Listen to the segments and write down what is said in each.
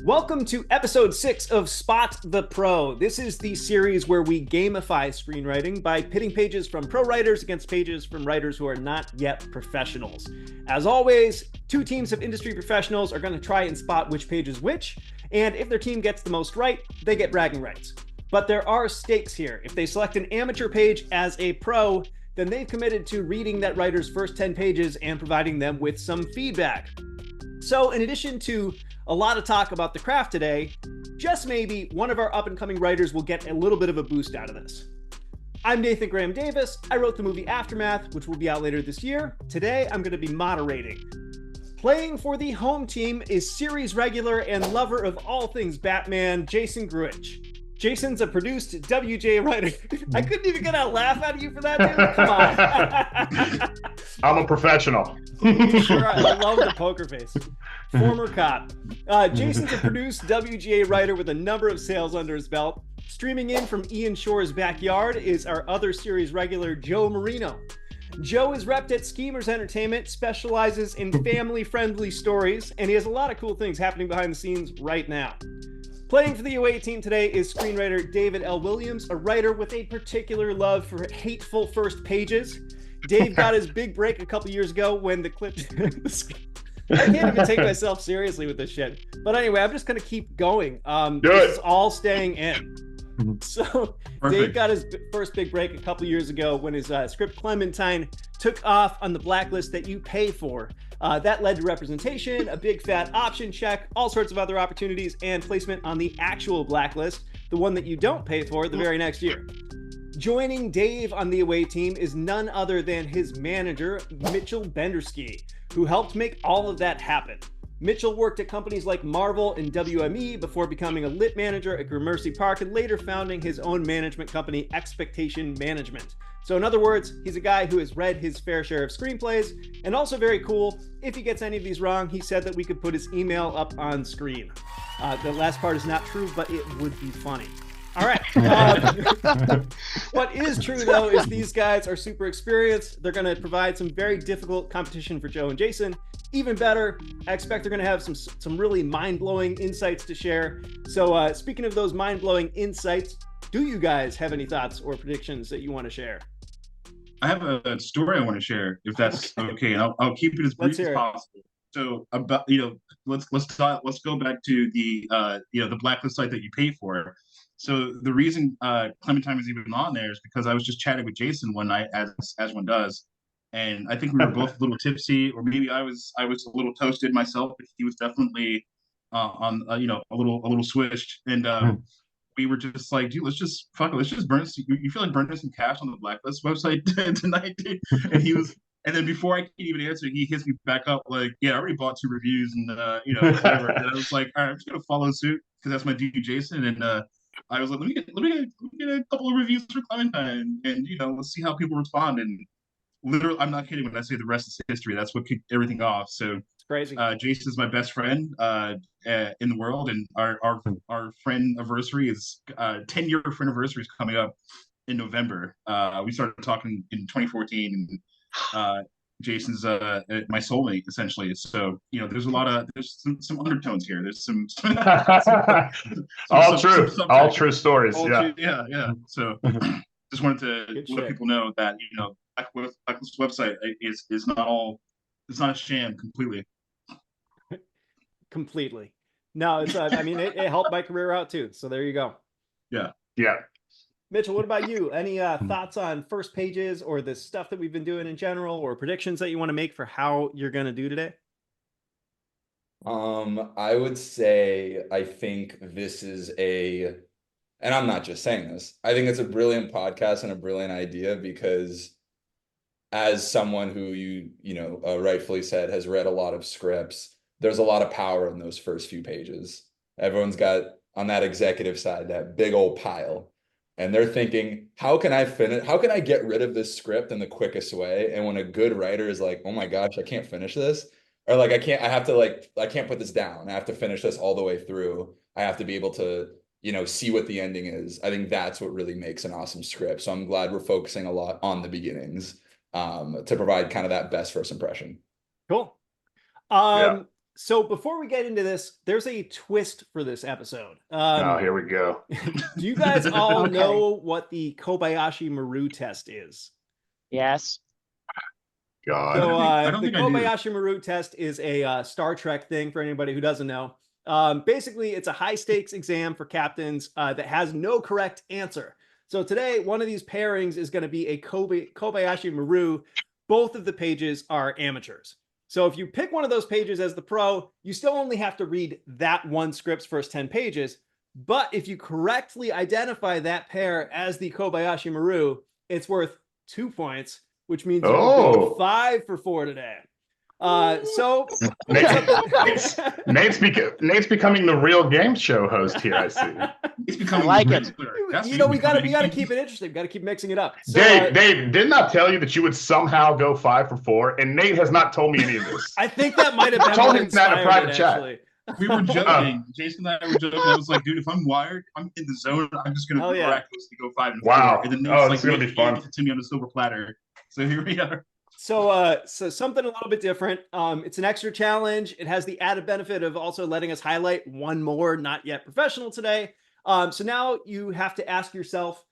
Welcome to episode 6 of Spot the Pro. This is the series where we gamify screenwriting by pitting pages from pro writers against pages from writers who are not yet professionals. As always, two teams of industry professionals are going to try and spot which page is which, and if their team gets the most right, they get bragging rights. But there are stakes here. If they select an amateur page as a pro, then they've committed to reading that writer's first 10 pages and providing them with some feedback. So in addition to a lot of talk about the craft today, just maybe one of our up-and-coming writers will get a little bit of a boost out of this. I'm Nathan Graham Davis. I wrote the movie Aftermath, which will be out later this year. Today, I'm going to be moderating. Playing for the home team is series regular and lover of all things Batman, Jason Gruich. Jason's a produced WJ writer. I couldn't even get a laugh out of you for that, dude. Come on. I'm a professional. Sure, I love the poker face. Former cop. Jason's a produced WGA writer with a number of sales under his belt. Streaming in from Ian Shore's backyard is our other series regular, Joe Marino. Joe is repped at Schemers Entertainment, specializes in family-friendly stories, and he has a lot of cool things happening behind the scenes right now. Playing for the away team today is screenwriter David L. Williams, a writer with a particular love for hateful first pages. Dave got his big break a couple years ago when the clip... I can't even take myself seriously with this shit. But anyway, I'm just going to keep going. This is all staying in. So Perfect. Dave got his first big break a couple years ago when his script Clementine took off on the blacklist that you pay for. That led to representation, a big fat option check, all sorts of other opportunities, and placement on the actual blacklist, the one that you don't pay for the very next year. Joining Dave on the away team is none other than his manager, Mitchell Bendersky, who helped make all of that happen. Mitchell worked at companies like Marvel and WME before becoming a lit manager at Gramercy Park and later founding his own management company, Expectation Management. So in other words, he's a guy who has read his fair share of screenplays, and also very cool, if he gets any of these wrong, he said that we could put his email up on screen. The last part is not true, but it would be funny. All right. What is true, though, is these guys are super experienced. They're going to provide some very difficult competition for Joe and Jason. Even better, I expect they're going to have some really mind-blowing insights to share. So speaking of those mind-blowing insights, do you guys have any thoughts or predictions that you want to share? I have a story I want to share, if that's okay, and I'll keep it as brief as possible. So about let's go back to the blacklist site that you pay for. So the reason Clementine was even on there is because I was just chatting with Jason one night, as one does, and I think we were both a little tipsy, or maybe I was a little toasted myself, but he was definitely on a little switched, and we were just like, dude, let's just burn. You feel like burning some cash on the blacklist website tonight, dude? And then before I could even answer, he hits me back up like, yeah, I already bought 2 reviews and whatever. And I was like, all right, I'm just gonna follow suit because that's my dude Jason. And I was like, let me get a couple of reviews for Clementine, and let's see how people respond. And literally, I'm not kidding when I say the rest is history. That's what kicked everything off. So it's crazy. Jason is my best friend in the world, and our friend anniversary is 10-year friend anniversary is coming up in November. We started talking in 2014, and Jason's my soulmate essentially. So there's some undertones here. There's some all true stories. Yeah. So just wanted to let people know that Blacklist website is not all. It's not a sham completely. Completely. No, it's it helped my career out too. So there you go. Yeah. Mitchell, what about you? Any thoughts on first pages or the stuff that we've been doing in general, or predictions that you want to make for how you're going to do today? I would say I think this is and I'm not just saying this, I think it's a brilliant podcast and a brilliant idea because as someone who you rightfully said has read a lot of scripts, there's a lot of power in those first few pages. Everyone's got on that executive side that big old pile. And they're thinking, how can I get rid of this script in the quickest way? And when a good writer is like, oh my gosh, I can't finish this, or like I can't put this down. I have to finish this all the way through. I have to be able to, see what the ending is. I think that's what really makes an awesome script. So I'm glad we're focusing a lot on the beginnings to provide kind of that best first impression. Cool. So before we get into this, there's a twist for this episode. Here we go. Do you guys all Okay. know what the Kobayashi Maru test is? Yes. God. So I don't the think I do. Kobayashi Maru test is a Star Trek thing for anybody who doesn't know. Basically, it's a high stakes exam for captains that has no correct answer. So today, one of these pairings is going to be a Kobayashi Maru. Both of the pages are amateurs. So if you pick one of those pages as the pro, you still only have to read that one script's first 10 pages. But if you correctly identify that pair as the Kobayashi Maru, it's worth 2 points, which means you can go 5 for 4 today. So Nate's becoming the real game show host here. I see. It's becoming like it. we gotta keep it interesting. We gotta keep mixing it up. So, Dave, didn't I tell you that you would somehow go 5 for 4? And Nate has not told me any of this. I think that might have been told what him that in a private chat. actually. We were joking. Jason and I were joking. I was like, dude, if I'm wired, I'm in the zone. I'm just gonna miraculously go 5 and 4. Wow. And then This is gonna be fun. To me on a silver platter. So here we are. So something a little bit different. It's an extra challenge. It has the added benefit of also letting us highlight one more not yet professional today. So now you have to ask yourself,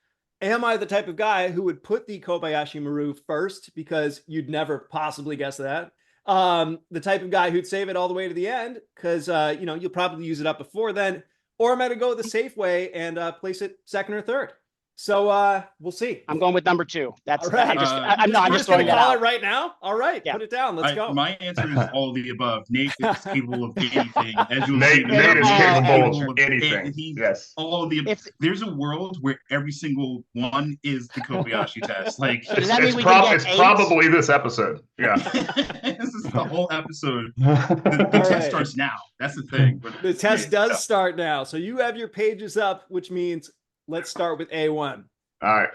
am I the type of guy who would put the Kobayashi Maru first because you'd never possibly guess that? The type of guy who'd save it all the way to the end because you'll probably use it up before then, or am I to go the safe way and place it second or third? So we'll see. I'm going with number 2. That's all right. I'm just throwing it call out it right now. All right, yeah. Put it down. Let's go. My answer is all of the above. Nate is capable of anything. As you'll Nate see, is capable of anything. Yes. All of the. There's a world where every single one is the Kobayashi test. Like it's probably this episode. Yeah. This is the whole episode. The test starts now. That's the thing. The test does start now. So you have your pages up, which means let's start with A1. All right.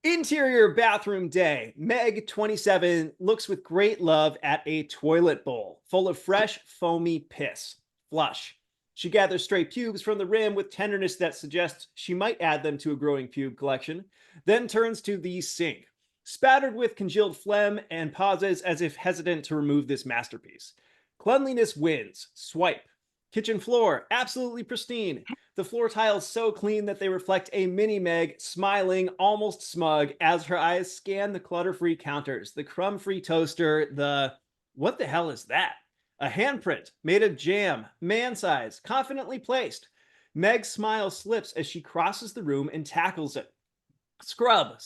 Interior bathroom day. Meg, 27, looks with great love at a toilet bowl full of fresh, foamy piss. Flush. She gathers stray pubes from the rim with tenderness that suggests she might add them to a growing pube collection, then turns to the sink, spattered with congealed phlegm, and pauses as if hesitant to remove this masterpiece. Cleanliness wins. Swipe. Kitchen floor, absolutely pristine. The floor tiles so clean that they reflect a mini Meg, smiling, almost smug, as her eyes scan the clutter-free counters, the crumb-free toaster, what the hell is that? A handprint made of jam, man-size, confidently placed. Meg's smile slips as she crosses the room and tackles it. Scrub,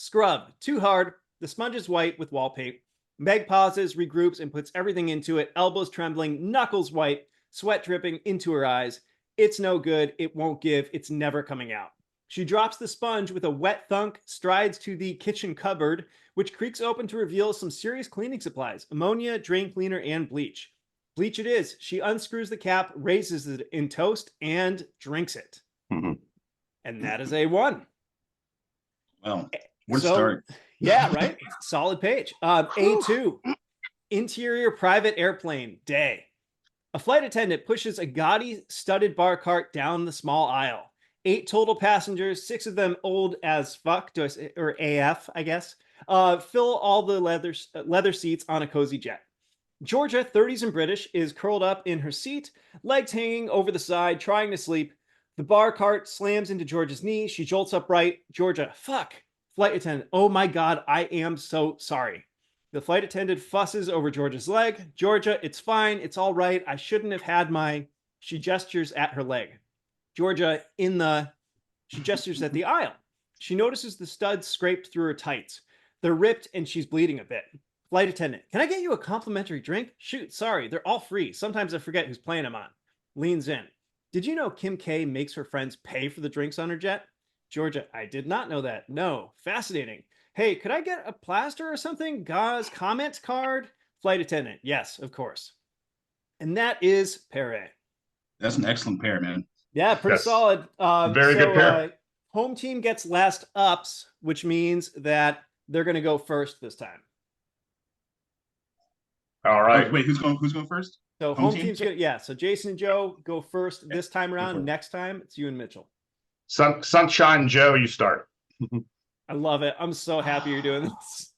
too hard. The sponge is white with wall paint. Meg pauses, regroups, and puts everything into it, elbows trembling, knuckles white, sweat dripping into her eyes. It's no good. It won't give. It's never coming out. She drops the sponge with a wet thunk, strides to the kitchen cupboard, which creaks open to reveal some serious cleaning supplies, ammonia, drain cleaner, and bleach. Bleach it is. She unscrews the cap, raises it in toast, and drinks it. Mm-hmm. And that is A1. Well, what a start. Yeah, right? Solid page. A2. Interior private airplane day. A flight attendant pushes a gaudy studded bar cart down the small aisle. 8 total passengers, 6 of them old as fuck, or AF, I guess, fill all the leather seats on a cozy jet. Georgia, 30s and British, is curled up in her seat, legs hanging over the side, trying to sleep. The bar cart slams into Georgia's knee. She jolts upright. Georgia, fuck. Flight attendant, oh my God, I am so sorry. The flight attendant fusses over Georgia's leg. Georgia, it's fine. It's all right. I shouldn't have had my... She gestures at her leg. Georgia, she gestures at the aisle. She notices the studs scraped through her tights. They're ripped and she's bleeding a bit. Flight attendant, can I get you a complimentary drink? Shoot, sorry, they're all free. Sometimes I forget whose plane I'm on. Leans in. Did you know Kim K makes her friends pay for the drinks on her jet? Georgia, I did not know that. No, fascinating. Hey, could I get a plaster or something? Gauze comment card? Flight attendant, yes, of course. And that is pair A. That's an excellent pair, man. Yeah, pretty solid. Very good pair. Home team gets last ups, which means that they're going to go first this time. All right. Wait, who's going first? So home team's good. Yeah. So Jason and Joe go first this time around. Next time it's you and Mitchell. Sunshine Joe, you start. I love it. I'm so happy you're doing this.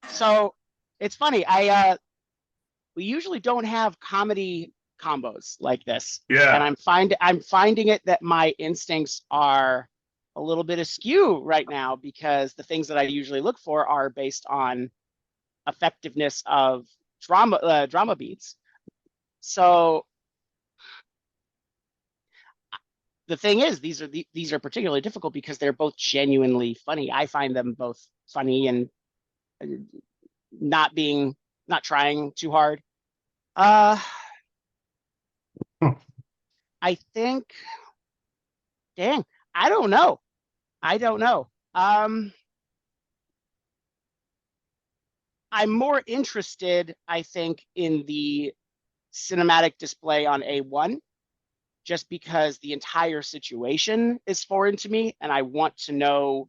So it's funny. we usually don't have comedy combos like this. Yeah. And I'm finding it that my instincts are a little bit askew right now, because the things that I usually look for are based on effectiveness of drama beats. So the thing is, these are particularly difficult because they're both genuinely funny. I find them both funny and not trying too hard. I think, dang, I don't know. I'm more interested, I think, in the cinematic display on A1, just because the entire situation is foreign to me and I want to know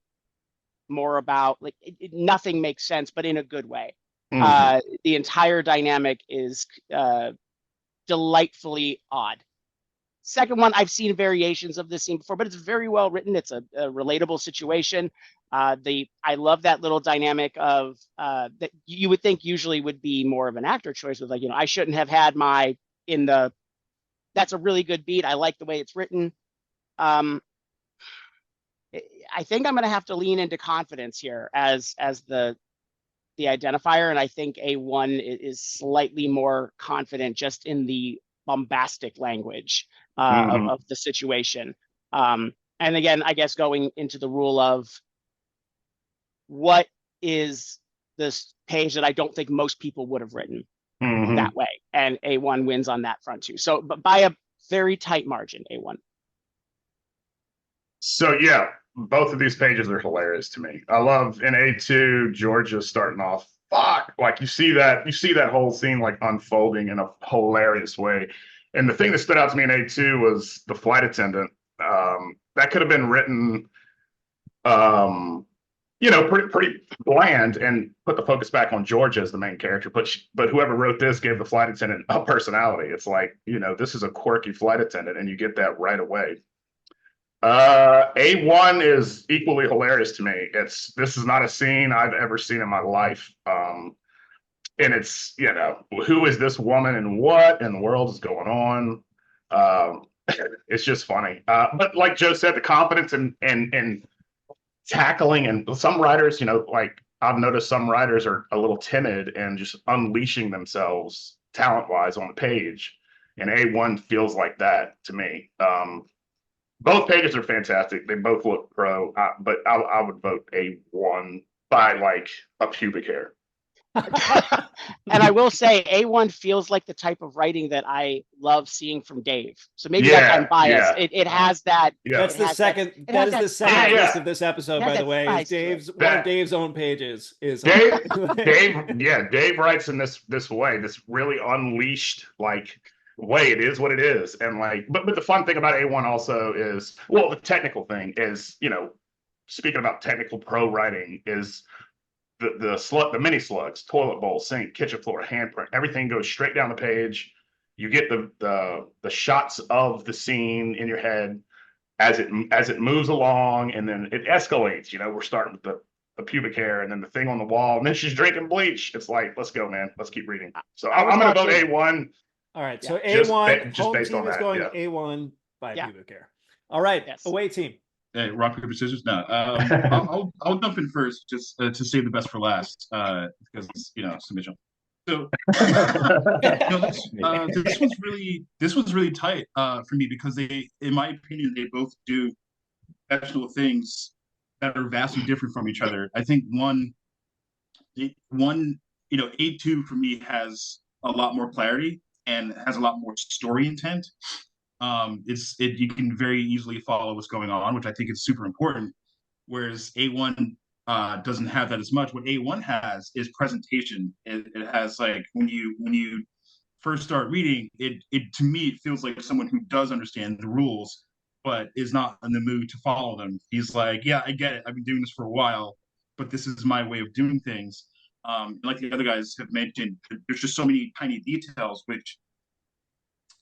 more about, like, nothing makes sense, but in a good way. The entire dynamic is delightfully odd. Second one, I've seen variations of this scene before, but it's very well written. It's a relatable situation. I love that little dynamic of that you would think usually would be more of an actor choice, with, like, I shouldn't have had my in the. That's a really good beat. I like the way it's written. I think I'm going to have to lean into confidence here as the identifier, and I think A1 is slightly more confident just in the bombastic language of the situation. And again, I guess going into the rule of what is this page that I don't think most people would have written that way, and A1 wins on that front too. So, but by a very tight margin, A1. So yeah, both of these pages are hilarious to me. I love in A2 Georgia starting off. Fuck, like you see that whole scene like unfolding in a hilarious way. And the thing that stood out to me in A2 was the flight attendant. That could have been written, pretty bland and put the focus back on Georgia as the main character. But whoever wrote this gave the flight attendant a personality. It's like, this is a quirky flight attendant, and you get that right away. A1 is equally hilarious to me. This is not a scene I've ever seen in my life. And it's, who is this woman and what in the world is going on? It's just funny. But like Joe said, the confidence and tackling, and some writers, like I've noticed some writers are a little timid and just unleashing themselves talent-wise on the page. And A1 feels like that to me. Both pages are fantastic. They both look pro, but I would vote A1 by like a pubic hair. And I will say A1 feels like the type of writing that I love seeing from Dave. So maybe that's I'm biased. Yeah. It has that. Yeah. That's the second. That is the second list of this episode, by the way. Is one of Dave's own pages is Dave. Dave writes in this way, this really unleashed like way. It is what it is, and like, but the fun thing about A1 also is, well, the technical thing is, speaking about technical pro writing is. The mini slugs, toilet bowl, sink, kitchen floor, handprint, everything goes straight down the page. You get the shots of the scene in your head as it moves along, and then it escalates. We're starting with the pubic hair, and then the thing on the wall, and then she's drinking bleach. It's like, let's go, man. Let's keep reading. So I'm going to vote A1. All right. So A1, just home based team on is that, going A1 by pubic hair. All right. Yes. Away team. Hey, rock, paper, scissors. No, I'll jump in first, just to save the best for last, because submission. So this was really tight for me, because they, in my opinion, they both do exceptional things that are vastly different from each other. I think one, A2 for me has a lot more clarity and has a lot more story intent. You can very easily follow what's going on, which I think is super important. Whereas A1 doesn't have that as much. What A1 has is presentation. It has, like, when you first start reading it, to me it feels like someone who does understand the rules, but is not in the mood to follow them. He's like, yeah, I get it. I've been doing this for a while, but this is my way of doing things. Like the other guys have mentioned, there's just so many tiny details which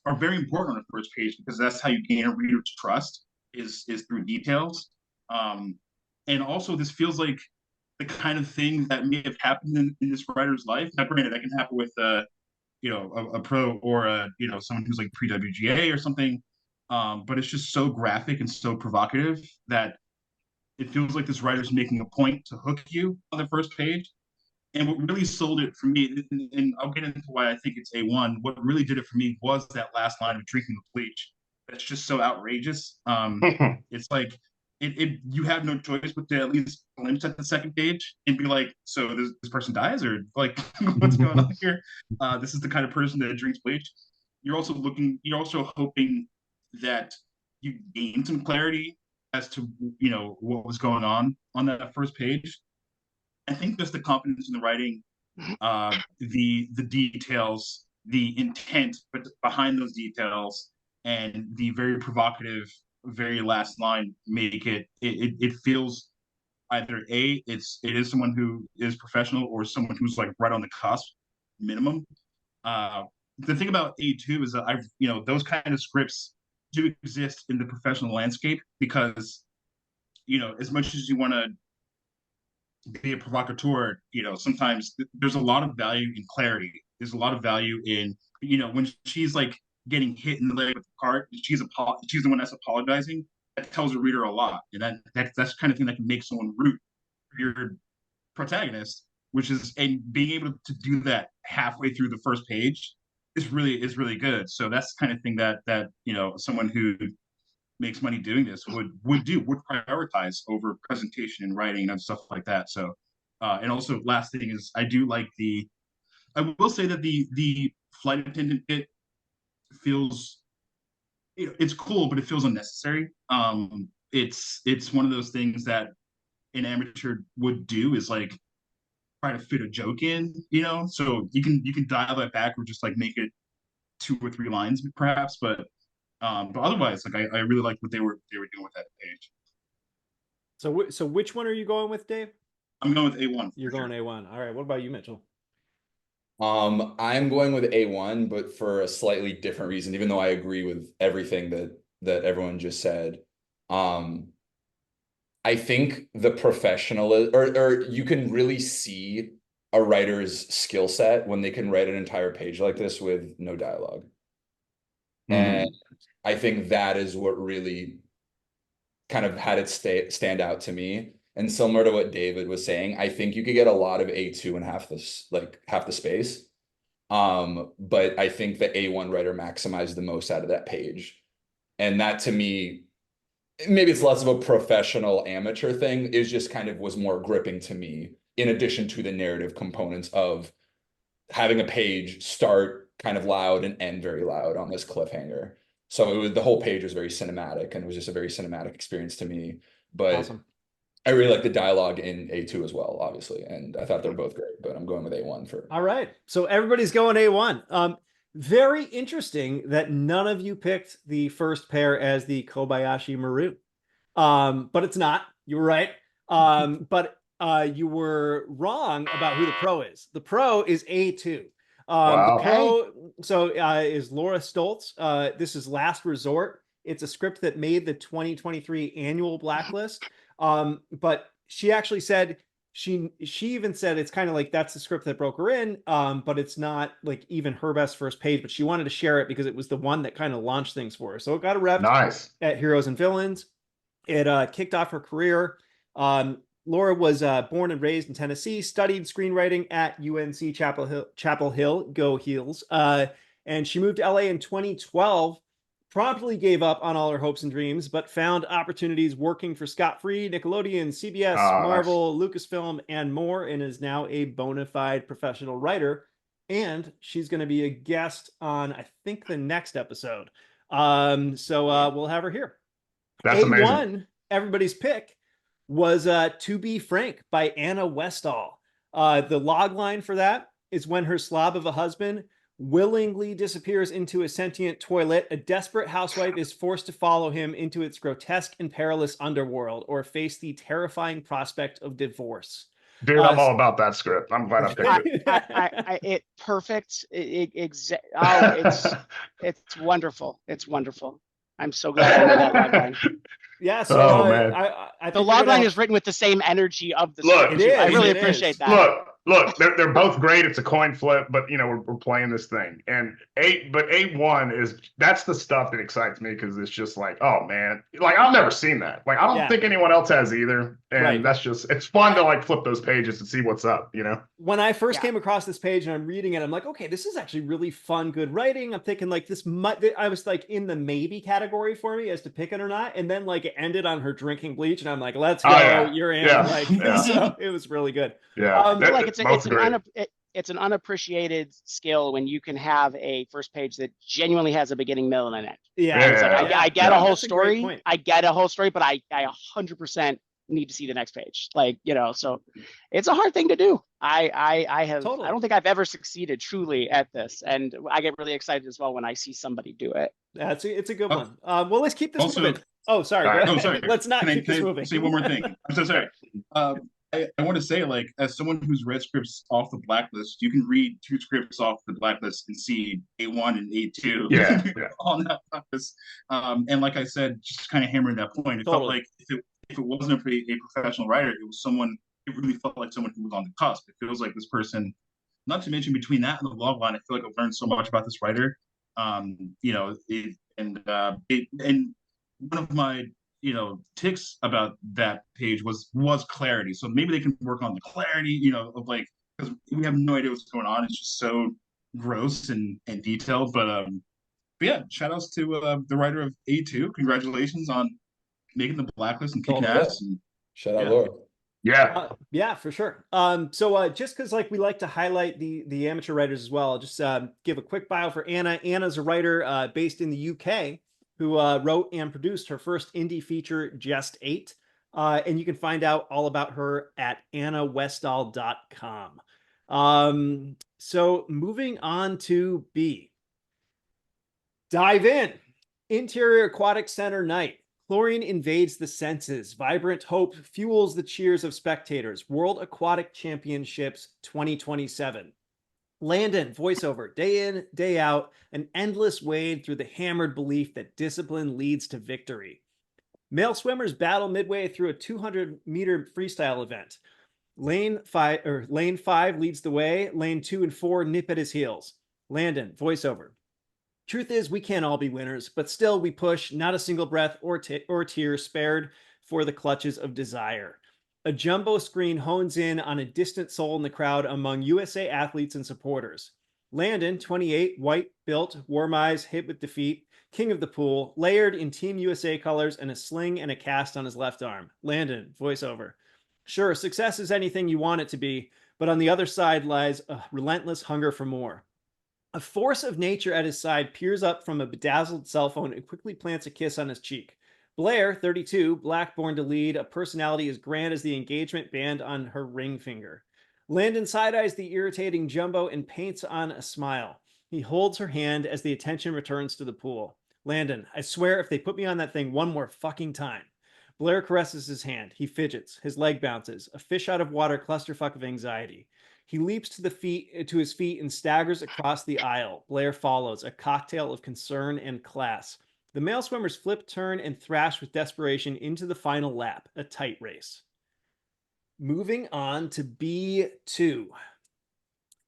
are very important on the first page, because that's how you gain a reader's trust is through details. And also, this feels like the kind of thing that may have happened in this writer's life. Now, granted, that can happen with a pro or someone who's like pre-WGA or something. But it's just so graphic and so provocative that it feels like this writer's making a point to hook you on the first page. And what really sold it for me, and I'll get into why I think it's A1, what really did it for me was that last line of drinking the bleach. That's just so outrageous. It's like you have no choice but to at least glimpse at the second page and be like, so this person dies, or like what's going on here? This is the kind of person that drinks bleach. You're also hoping that you gain some clarity as to what was going on that first page. I think just the confidence in the writing, the details, the intent behind those details, and the very provocative very last line make it feels either it is someone who is professional or someone who's like right on the cusp minimum. The thing about A2 is that those kind of scripts do exist in the professional landscape, because as much as you want to be a provocateur, sometimes there's a lot of value in clarity. There's a lot of value in, when she's like getting hit in the leg with the cart, she's the one that's apologizing. That tells the reader a lot, and that's the kind of thing that can make someone root for your protagonist, and being able to do that halfway through the first page is really good. So that's the kind of thing that someone who makes money doing this would prioritize over presentation and writing and stuff like that. So and also last thing is I will say that the flight attendant bit feels, it's cool, but it feels unnecessary. It's one of those things that an amateur would do, is like try to fit a joke in, so you can dial that back or just like make it 2 or 3 lines perhaps, but otherwise, like I really liked what they were doing with that page. So which one are you going with, Dave? I'm going with A1. You're going A1. All right. What about you, Mitchell? I'm going with A1, but for a slightly different reason, even though I agree with everything that everyone just said. I think the professional or you can really see a writer's skill set when they can write an entire page like this with no dialogue. And I think that is what really kind of had it stand out to me. And similar to what David was saying, I think you could get a lot of A2 in half the space. But I think the A1 writer maximized the most out of that page. And that, to me, maybe it's less of a professional amateur thing, is just kind of was more gripping to me, in addition to the narrative components of having a page start kind of loud and end very loud on this cliffhanger. So the whole page was very cinematic, and it was just a very cinematic experience to me. But awesome. I really like the dialogue in A2 as well, obviously, and I thought they're both great, but I'm going with A1 for. All right, so everybody's going A1. Very interesting that none of you picked the first pair as the Kobayashi Maru, but it's not. You were right, but you were wrong about who the pro is. The pro is A2. Wow. The pro, is Laura Stoltz. This is Last Resort. It's a script that made the 2023 annual blacklist. But she actually said, she even said it's kind of like that's the script that broke her in, but it's not like even her best first page, but she wanted to share it because it was the one that kind of launched things for her. So it got a rep at Heroes and Villains. It kicked off her career. Laura was born and raised in Tennessee, studied screenwriting at UNC Chapel Hill, go Heels. And she moved to LA in 2012, promptly gave up on all her hopes and dreams, but found opportunities working for Scott Free, Nickelodeon, CBS, Marvel, Lucasfilm, and more, and is now a bona fide professional writer. And she's going to be a guest on, I think, the next episode. So we'll have her here. That's A1, amazing. everybody's pick, was To Be Frank by Anna Westall. The log line for that is when her slob of a husband willingly disappears into a sentient toilet, a desperate housewife is forced to follow him into its grotesque and perilous underworld or face the terrifying prospect of divorce. Dude, I'm all about that script. I'm glad I picked it. It's wonderful. It's wonderful. I'm so glad I know that log line. Yeah, so man. I the log line is written with the same energy of the script. I really appreciate that. Look, look, they're both great. It's a coin flip, but you know, we're playing this thing. And A1 that's the stuff that excites me because it's just like, oh man, like I've never seen that. Like I don't think anyone else has either. And that's just, it's fun to like flip those pages and see what's up, you know? When I first came across this page and I'm reading it, I'm like, okay, this is actually really fun, good writing. I'm thinking like I was like in the maybe category for me as to pick it or not. And then like it ended on her drinking bleach and I'm like, let's go, you're in. So it was really good. Yeah. Like it's an unappreciated skill when you can have a first page that genuinely has a beginning, middle, and an end. I get a whole story. I get a whole story, but I 100% need to see the next page. Like, you know, so it's a hard thing to do. I don't think I've ever succeeded truly at this. And I get really excited as well when I see somebody do it. It's a good one. Well, let's keep this moving. Oh, sorry. No, sorry. Let's not keep this moving. Say one more thing. I'm so sorry. I want to say, like, as someone who's read scripts off the blacklist, you can read 2 scripts off the blacklist and see A1 and A2 on that blacklist. And like I said, just kind of hammering that point, it felt like if it wasn't a professional writer, it was someone, it really felt like someone who was on the cusp. It feels like this person, not to mention between that and the log line, I feel like I've learned so much about this writer. You know, and one of my ticks about that page was clarity. So maybe they can work on the clarity, of like, because we have no idea what's going on. It's just so gross and detailed. But yeah, shout outs to the writer of A2. Congratulations on making the blacklist and kicking ass. And, shout out, Laura. Yeah, for sure. So just because like we like to highlight the amateur writers as well, I'll just give a quick bio for Anna. Anna's a writer based in the UK who wrote and produced her first indie feature, Just 8. And you can find out all about her at annawestall.com. So moving on to B. Dive in. Interior Aquatic Center night. Chlorine invades the senses. Vibrant hope fuels the cheers of spectators. World Aquatic Championships 2027. Landon, voiceover, day in, day out, an endless wade through the hammered belief that discipline leads to victory. Male swimmers battle midway through a 200-meter freestyle event. Lane 5 leads the way. Lane 2 and 4 nip at his heels. Landon, voiceover. Truth is, we can't all be winners, but still we push, not a single breath or tear spared for the clutches of desire. A jumbo screen hones in on a distant soul in the crowd among USA athletes and supporters. Landon, 28, white, built, warm eyes, hit with defeat, king of the pool, layered in Team USA colors and a sling and a cast on his left arm. Landon, voiceover. Sure, success is anything you want it to be, but on the other side lies a relentless hunger for more. A force of nature at his side peers up from a bedazzled cell phone and quickly plants a kiss on his cheek. Blair, 32, black born to lead, a personality as grand as the engagement band on her ring finger. Landon side-eyes the irritating jumbo and paints on a smile. He holds her hand as the attention returns to the pool. Landon, I swear if they put me on that thing one more fucking time. Blair caresses his hand. He fidgets. His leg bounces. A fish out of water clusterfuck of anxiety. He leaps to his feet and staggers across the aisle. Blair follows, a cocktail of concern and class. The male swimmers flip, turn, and thrash with desperation into the final lap, a tight race. Moving on to B2.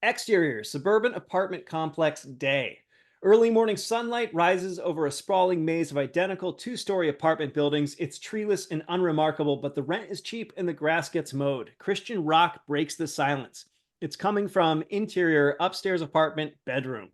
Exterior, suburban apartment complex day. Early morning sunlight rises over a sprawling maze of identical 2-story apartment buildings. It's treeless and unremarkable, but the rent is cheap and the grass gets mowed. Christian rock breaks the silence. It's coming from interior upstairs apartment bedroom.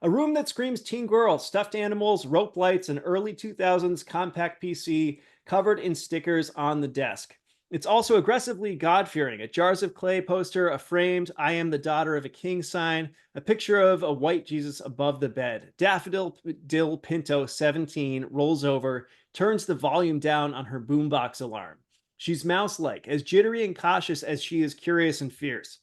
A room that screams teen girl, stuffed animals, rope lights, and early 2000s compact PC covered in stickers on the desk. It's also aggressively God-fearing. A Jars of Clay poster, a framed I am the daughter of a king sign, a picture of a white Jesus above the bed. Daffodil Dill Pinto, 17, rolls over, turns the volume down on her boombox alarm. She's mouse-like, as jittery and cautious as she is curious and fierce.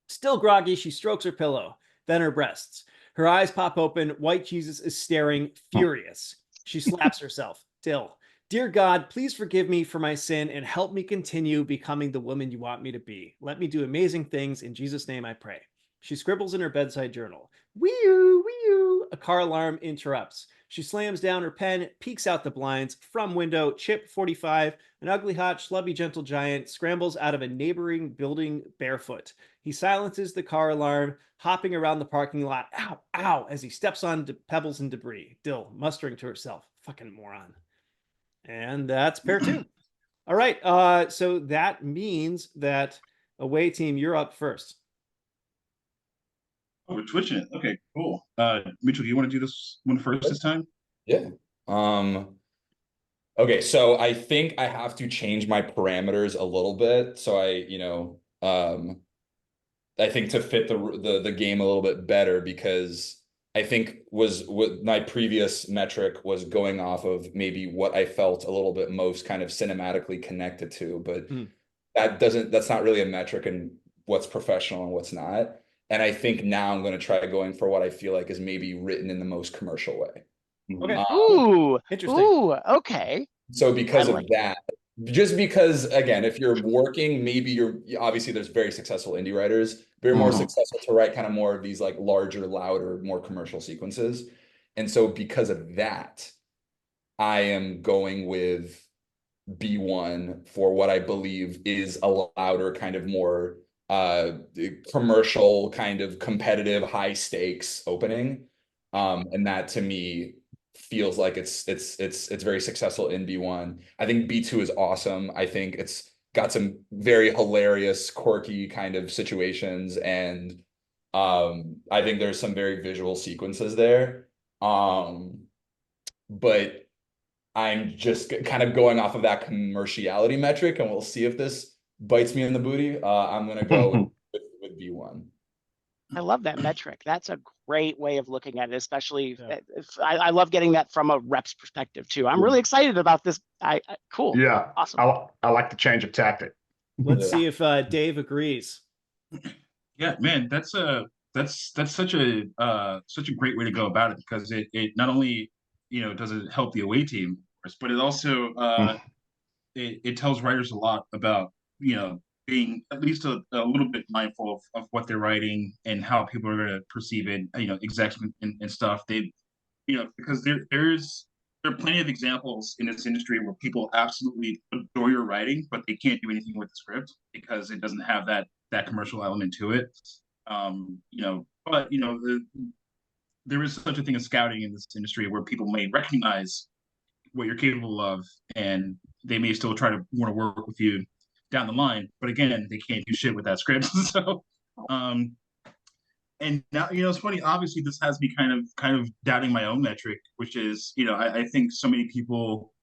Still groggy, she strokes her pillow, then her breasts. Her eyes pop open. White Jesus is staring, furious. She slaps herself. Dill. Dear God, please forgive me for my sin and help me continue becoming the woman you want me to be. Let me do amazing things. In Jesus' name I pray. She scribbles in her bedside journal. Wee-oo, wee-oo. A car alarm interrupts. She slams down her pen, peeks out the blinds. From window, Chip, 45, an ugly, hot, schlubby, gentle giant, scrambles out of a neighboring building barefoot. He silences the car alarm, hopping around the parking lot, ow, ow, as he steps on pebbles and debris. Dill mustering to herself, fucking moron. And that's pair 2. All right, so that means that away team, you're up first. Oh, we're switching it. Okay, cool. Mitchell, do you want to do this one first this time? Yeah. Okay, so I think I have to change my parameters a little bit. So I think to fit the game a little bit better, because I think was what my previous metric was going off of maybe what I felt a little bit most kind of cinematically connected to, but that's not really a metric in what's professional and what's not. And I think now I'm going to try going for what I feel like is maybe written in the most commercial way. Okay. Ooh, interesting. Ooh, okay. So because of that, just because, again, if you're working, maybe obviously there's very successful indie writers, very more successful to write kind of more of these like larger, louder, more commercial sequences. And so because of that, I am going with B1 for what I believe is a louder, kind of more commercial, kind of competitive, high stakes opening. And that to me feels like it's very successful in B1. I think B2 is awesome. I think it's got some very hilarious, quirky kind of situations, and I think there's some very visual sequences there. But I'm just kind of going off of that commerciality metric, and we'll see if this bites me in the booty. I'm gonna go with B1. I love that metric. That's a great way of looking at it, especially I love getting that from a rep's perspective too. I'm really excited about this. Cool. Yeah. Awesome. I like the change of tactic. Let's see if Dave agrees. Yeah, man, that's such a great way to go about it, because it not only does it help the away team, of course, but it also it tells writers a lot about being at least a little bit mindful of what they're writing and how people are going to perceive it. Execs and stuff. They because there are plenty of examples in this industry where people absolutely adore your writing, but they can't do anything with the script because it doesn't have that commercial element to it. But there is such a thing as scouting in this industry, where people may recognize what you're capable of, and they may still try to want to work with you down the line. But again, they can't do shit with that script. So, and now it's funny. Obviously, this has me kind of doubting my own metric, which is I think so many people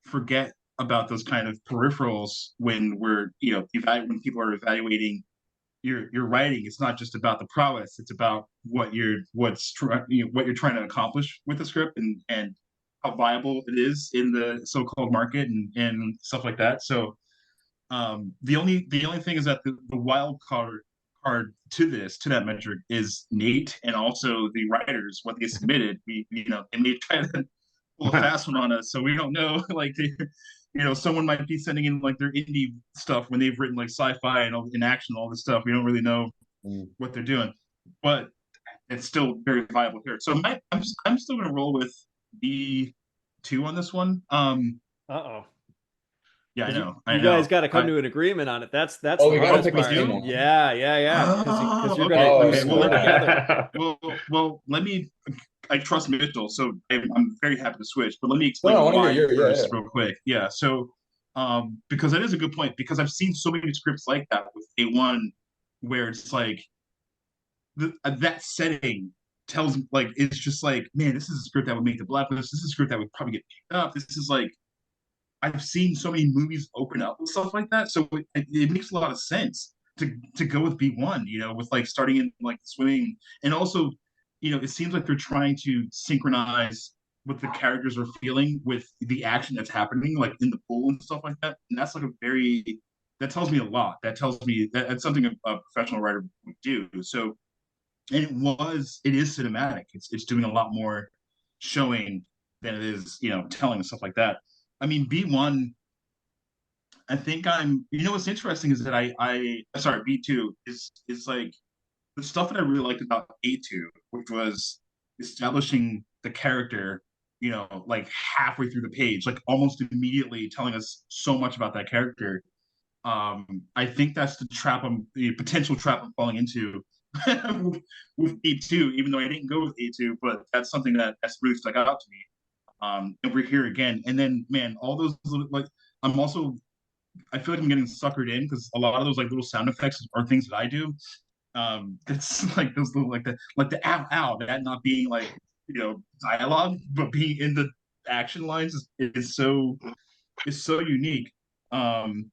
forget about those kind of peripherals when we're when people are evaluating your writing. It's not just about the prowess; it's about what you're trying to accomplish with the script, and how viable it is in the so-called market and stuff like that. So the only thing is that the wild card to that metric is Nate, and also the writers, what they submitted. They may try to pull a fast one on us, so we don't know. Like someone might be sending in like their indie stuff when they've written like sci-fi and in action, all this stuff. We don't really know what they're doing, but it's still very viable here. So I'm still going to roll with B2 on this one. Yeah, I know. You guys got to come to an agreement on it. That's oh, we got to pick part. a team. Yeah. Because you're going to together. Well, let me. I trust Mitchell, so I'm very happy to switch. But let me explain why first, real quick. Yeah. So, because that is a good point. Because I've seen so many scripts like that with A1, where it's like that setting tells it's just like, man, this is a script that would make the blacklist. This is a script that would probably get picked up. This is like, I've seen so many movies open up with stuff like that, so it makes a lot of sense to go with B1. With like starting in like swimming, and also, it seems like they're trying to synchronize what the characters are feeling with the action that's happening, like in the pool and stuff like that. And that's like that tells me a lot. That tells me that's something a professional writer would do. So, and it is cinematic. It's doing a lot more showing than it is, telling and stuff like that. I mean, B1, I think what's interesting is that B2 is like the stuff that I really liked about A2, which was establishing the character, like halfway through the page, like almost immediately telling us so much about that character. I think that's the potential trap I'm falling into with A2, even though I didn't go with A2, but that's something that's really stuck out to me. And we're here again. And then, man, all those like, I'm also, I feel like I'm getting suckered in because a lot of those like little sound effects are things that I do. It's like those little like the ow ow, that not being like, dialogue, but being in the action lines is so unique. Um,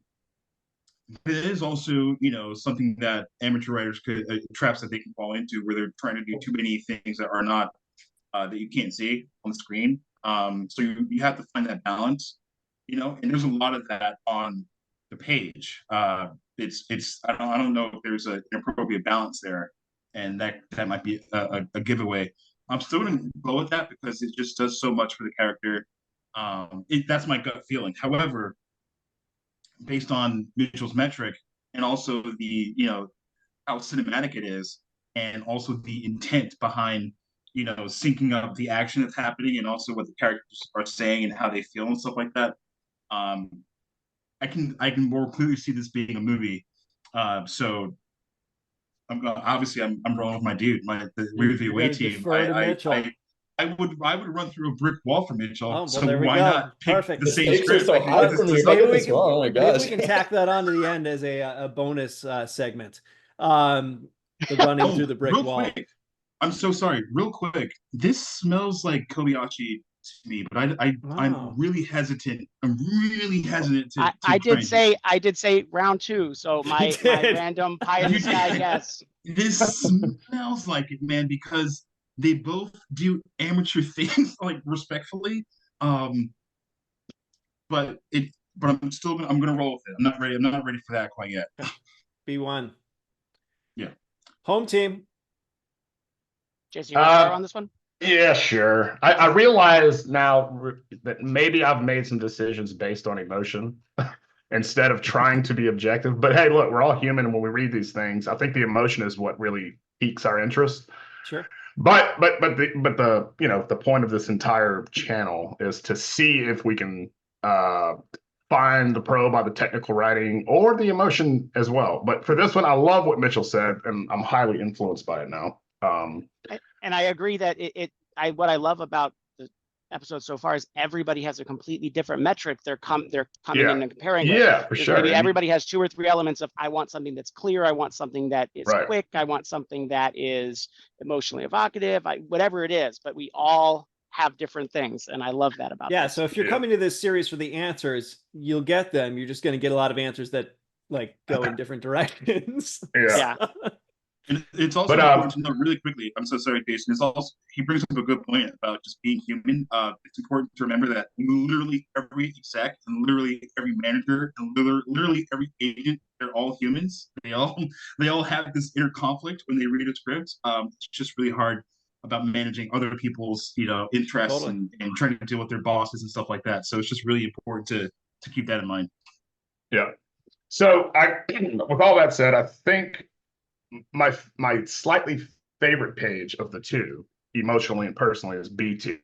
it is also, something that amateur writers could traps that they can fall into, where they're trying to do too many things that are not that you can't see on the screen. So you have to find that balance, and there's a lot of that on the page. It's I don't know if there's an appropriate balance there, and that might be a giveaway. I'm still gonna go with that because it just does so much for the character. That's my gut feeling. However, based on Mitchell's metric and also the how cinematic it is, and also the intent behind syncing up the action that's happening and also what the characters are saying and how they feel and stuff like that. um I can more clearly see this being a movie. So I'm rolling with my dude, the review away team. I would run through a brick wall for Mitchell. Oh, well, so there we why go. not pick Perfect. the The same stakes are script? so high from the start of this well. Oh my Maybe gosh. we can tack that on to the end as a bonus segment. The running through the brick wall. Quick, I'm so sorry. Real quick, this smells like Kobayashi to me, but I'm really hestant. I'm really hesitant to. I did say round 2, so my random pie in the sky guess. This smells like it, man, because they both do amateur things, like respectfully. But I'm gonna roll with it. I'm not ready for that quite yet. B1. Yeah. Home team. Jesse, you want to start on this one? Yeah, sure. I realize now that maybe I've made some decisions based on emotion instead of trying to be objective. But hey, look, we're all human, and when we read these things, I think the emotion is what really piques our interest. Sure. But the point of this entire channel is to see if we can find the pro by the technical writing or the emotion as well. But for this one, I love what Mitchell said, and I'm highly influenced by it now. And I agree that what I love about the episode so far is everybody has a completely different metric they're coming in and comparing with. Yeah, for sure. Maybe everybody has 2 or 3 elements of, I want something that's clear, I want something that is Right. quick, I want something that is emotionally evocative, whatever it is, but we all have different things, and I love that about this. So if you're coming to this series for the answers, you'll get them. You're just going to get a lot of answers that like go in different directions. Yeah. And it's also important to know really quickly. I'm so sorry, Jason. He brings up a good point about just being human. It's important to remember that literally every exec and literally every manager and literally every agent, they're all humans. They all have this inner conflict when they read a script. It's just really hard about managing other people's interests and trying to deal with their bosses and stuff like that. So it's just really important to keep that in mind. Yeah. So with all that said, I think my slightly favorite page of the 2, emotionally and personally, is B2.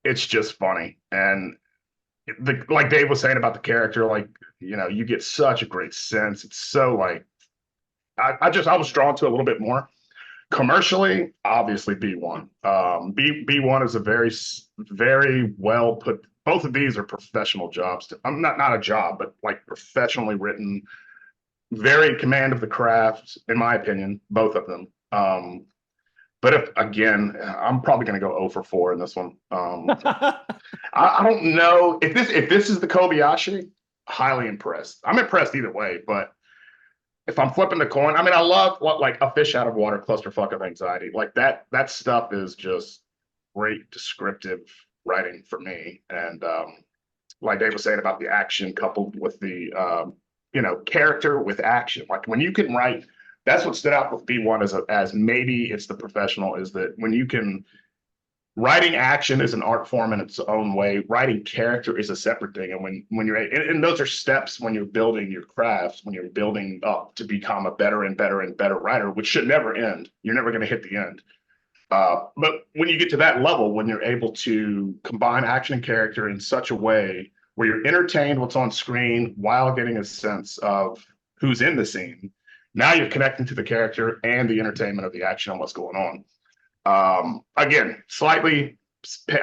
It's just funny, and like Dave was saying about the character, like you get such a great sense. It's so like I was drawn to it a little bit more. Commercially, obviously B1. B1 is a very, very well put. Both of these are professional jobs. I'm not a job, but like professionally written. Very in command of the craft, in my opinion, both of them. But I'm probably going to go 0 for 4 in this one. I don't know if this is the Kobayashi. Highly impressed. I'm impressed either way, but if I'm flipping the coin, I mean, I love like a fish out of water clusterfuck of anxiety. Like that stuff is just great descriptive writing for me. And like Dave was saying about the action coupled with the character with action. Like when you can write, that's what stood out with B1 as maybe it's the professional, is that when you can, writing action is an art form in its own way. Writing character is a separate thing. And when you're, and those are steps when you're building your craft, when you're building up to become a better and better and better writer, which should never end. You're never going to hit the end. But when you get to that level, when you're able to combine action and character in such a way where where you're entertained what's on screen while getting a sense of who's in the scene. Now you're connecting to the character and the entertainment of the action and what's going on. Again, slightly,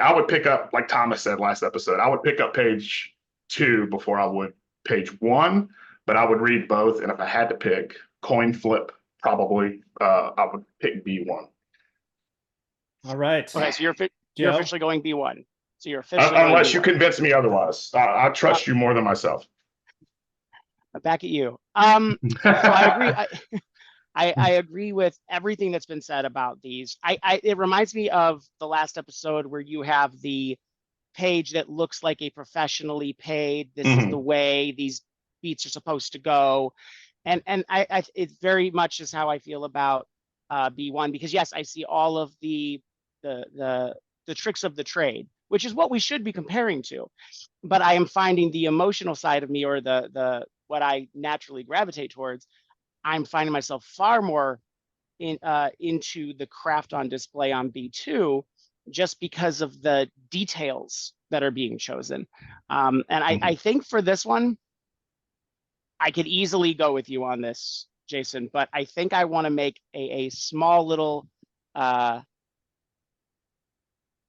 I would pick up, like Thomas said last episode, I would pick up page 2 before I would page 1, but I would read both. And if I had to pick, coin flip, probably, I would pick B1. All right. Okay, so you're officially going B1. So you're officially unless you convince me otherwise. I trust you more than myself. Back at you. So I agree. I agree with everything that's been said about these. It reminds me of the last episode where you have the page that looks like a professionally paid. This is the way these beats are supposed to go, and it very much is how I feel about B1, because yes, I see all of the tricks of the trade, which is what we should be comparing to, but I am finding the emotional side of me, or the what I naturally gravitate towards. I'm finding myself far more into the craft on display on B2, just because of the details that are being chosen. And I think for this one, I could easily go with you on this, Jason, but I think I want to make a small little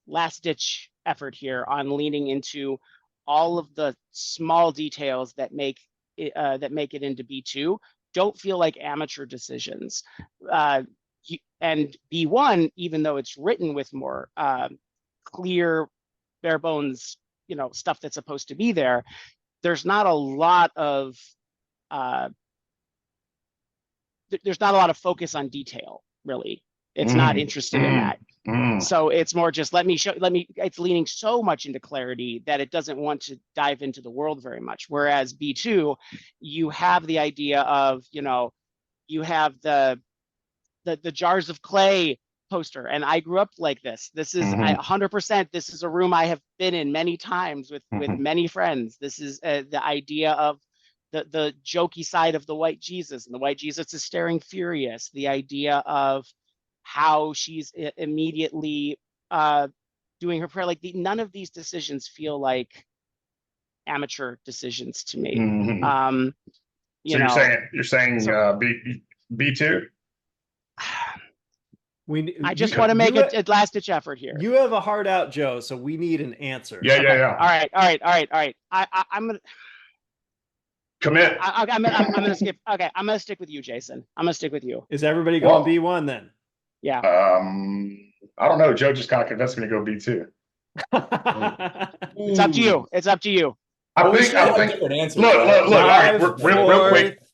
last-ditch effort here on leaning into all of the small details that make it into B2. Don't feel like amateur decisions. And B1, even though it's written with more clear, bare bones, stuff that's supposed to be there, there's not a lot of focus on detail, really. It's not interested in that. So it's more just it's leaning so much into clarity that it doesn't want to dive into the world very much. Whereas B2, you have the idea of, you have the jars of clay poster. And I grew up like this. This is 100%. This is a room I have been in many times with many friends. This is the idea of the jokey side of the white Jesus, and the white Jesus is staring furious. The idea of how she's immediately doing her prayer. Like none of these decisions feel like amateur decisions to me. So you're saying B2? I just want to make a last ditch effort here. You have a heart out, Joe, so we need an answer. Yeah. All right. I'm gonna commit. I'm gonna skip. Okay, I'm gonna stick with you, Jason. I'm gonna stick with you. Is everybody going B1 then? Yeah. I don't know. Joe just kind of convinced me to go B2. It's up to you. It's up to you. I think. Look. All right,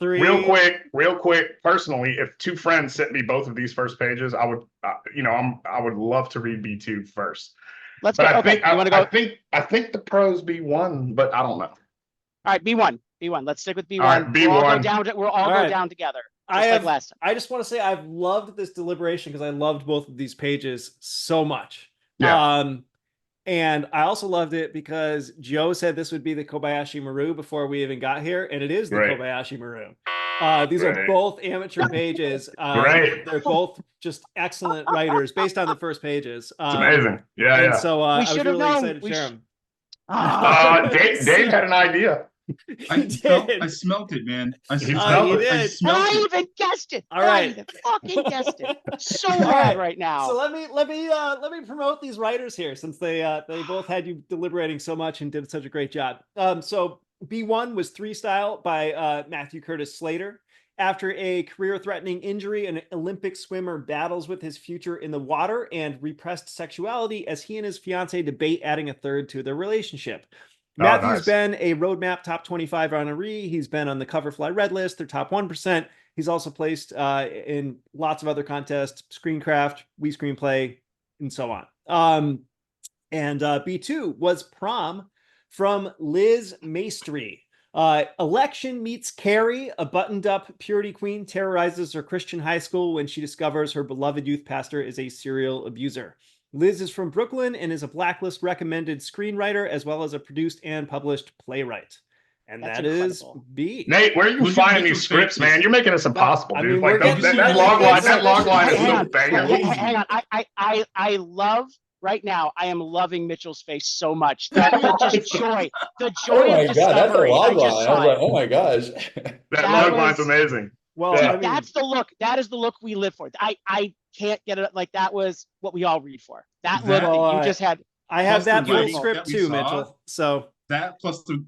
real quick. Personally, if 2 friends sent me both of these first pages, I would, I would love to read B2 first. Let's go. I think the pros B1, but I don't know. All right, B1. Let's stick with B1. All right, B1. We'll all go down together. I just want to say I've loved this deliberation because I loved both of these pages so much. Yeah. And I also loved it because Joe said this would be the Kobayashi Maru before we even got here, and it is the Kobayashi Maru. These are both amateur pages. They're both just excellent writers based on the first pages. It's amazing. Yeah. So I was really excited to share them. Dave had an idea. I smelt it, man. I smelled it. I even guessed it. All right, I even fucking guessed it. So bad right now. So let me promote these writers here, since they both had you deliberating so much and did such a great job. So B1 was 3 Style by Matthew Curtis Slater. After a career-threatening injury, an Olympic swimmer battles with his future in the water and repressed sexuality as he and his fiancée debate adding a third to their relationship. Matthew's been a Roadmap Top 25 honoree. He's been on the Coverfly Red List, their top 1%. He's also placed in lots of other contests, Screencraft, We Screenplay, and so on. And B2 was Prom from Liz Maestri. Election meets Carrie, a buttoned-up purity queen, terrorizes her Christian high school when she discovers her beloved youth pastor is a serial abuser. Liz is from Brooklyn and is a Blacklist recommended screenwriter, as well as a produced and published playwright. And that's incredible. B. Nate, where are you finding these scripts, man? You're making this impossible, dude. I mean, that log line is so banging. Hang on. I love right now, I am loving Mitchell's face so much. That just joy, the joy Oh my of God, that's a discovery. I log just line. I saw was like, it. oh my gosh. That That log line's was- amazing. Well, Yeah. I mean, That's the look. That is the look we live for. I can't get it. Like, that was what we all read for. That look That- that you just had. I have Plus the that full writing script that we too, saw. Mitchell. So That plus the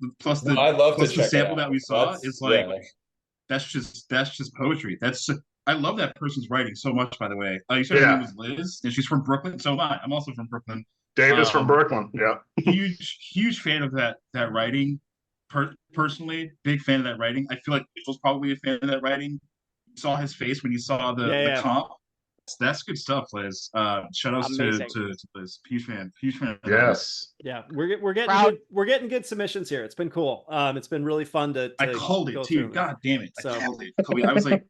No, I'd love to plus the check it sample out. that we saw That's- is like yeah. that's just poetry. I love that person's writing so much. By the way, you said her Yeah. name was Liz, and she's from Brooklyn. So am I. I'm also from Brooklyn. Davis from Brooklyn. Yeah. Huge fan of that writing. Personally, big fan of that writing. I feel like Mitchell's probably a fan of that writing. You saw his face when you saw the comp. That's good stuff, Liz. Shout outs to Liz. Huge fan. Of that. Yes. yeah, we're getting good submissions here. It's been cool. It's been really fun to I called it go too. through. God damn it! So- I called it. I was like,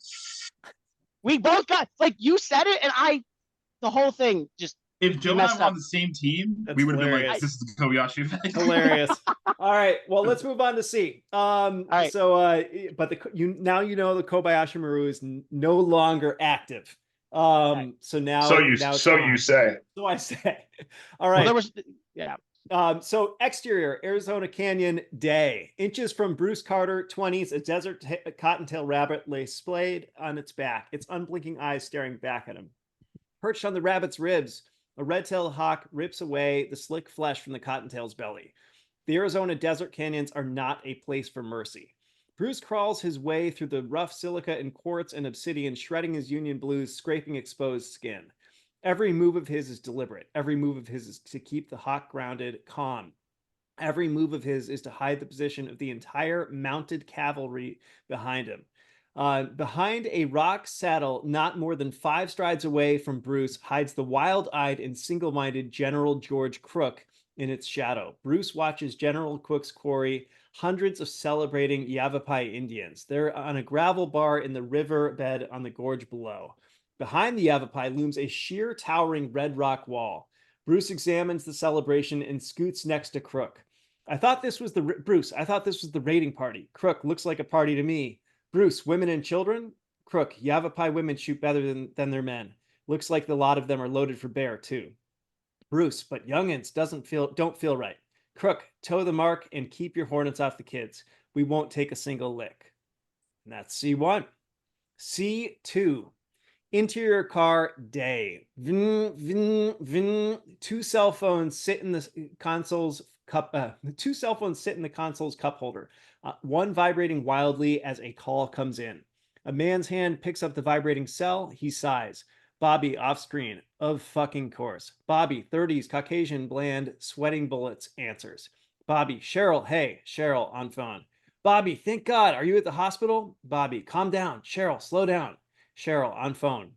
We both got, like, you said it, and the whole thing just. if Joe and I were up. on the same team, That's we would have been like, hilarious. "This is the Kobayashi effect." Hilarious. All right, well, let's move on to C. right. So, but you know the Kobayashi Maru is no longer active. So now, So you now it's so gone. you say. So I say. All Well, right. there was, yeah. So exterior, Arizona Canyon day. Inches from Bruce Carter, 20s, a desert cottontail rabbit lay splayed on its back, its unblinking eyes staring back at him. Perched on the rabbit's ribs, a red-tailed hawk rips away the slick flesh from the cottontail's belly. The Arizona desert canyons are not a place for mercy. Bruce crawls his way through the rough silica and quartz and obsidian, shredding his Union blues, scraping exposed skin. Every move of his is deliberate. Every move of his is to keep the hawk grounded, calm. Every move of his is to hide the position of the entire mounted cavalry behind him. Behind a rock saddle, not more than 5 strides away from Bruce, hides the wild-eyed and single-minded General George Crook in its shadow. Bruce watches General Crook's quarry, hundreds of celebrating Yavapai Indians. They're on a gravel bar in the river bed on the gorge below. Behind the Yavapai looms a sheer, towering red rock wall. Bruce examines the celebration and scoots next to Crook. I thought this was the raiding party. Crook, looks like a party to me. Bruce, women and children? Crook, Yavapai women shoot better than their men. Looks like the lot of them are loaded for bear, too. Bruce, but youngins don't feel right. Crook, toe the mark and keep your hornets off the kids. We won't take a single lick. And that's C1. C2. Interior car day. Vin, vin, vin. Two cell phones sit in the console's cup holder. One vibrating wildly as a call comes in. A man's hand picks up the vibrating cell. He sighs. Bobby off screen. Of fucking course. Bobby, 30s, Caucasian, bland, sweating bullets, answers. Bobby, Cheryl, hey. Cheryl on phone. Bobby, thank God. Are you at the hospital? Bobby, calm down. Cheryl, slow down. Cheryl on phone.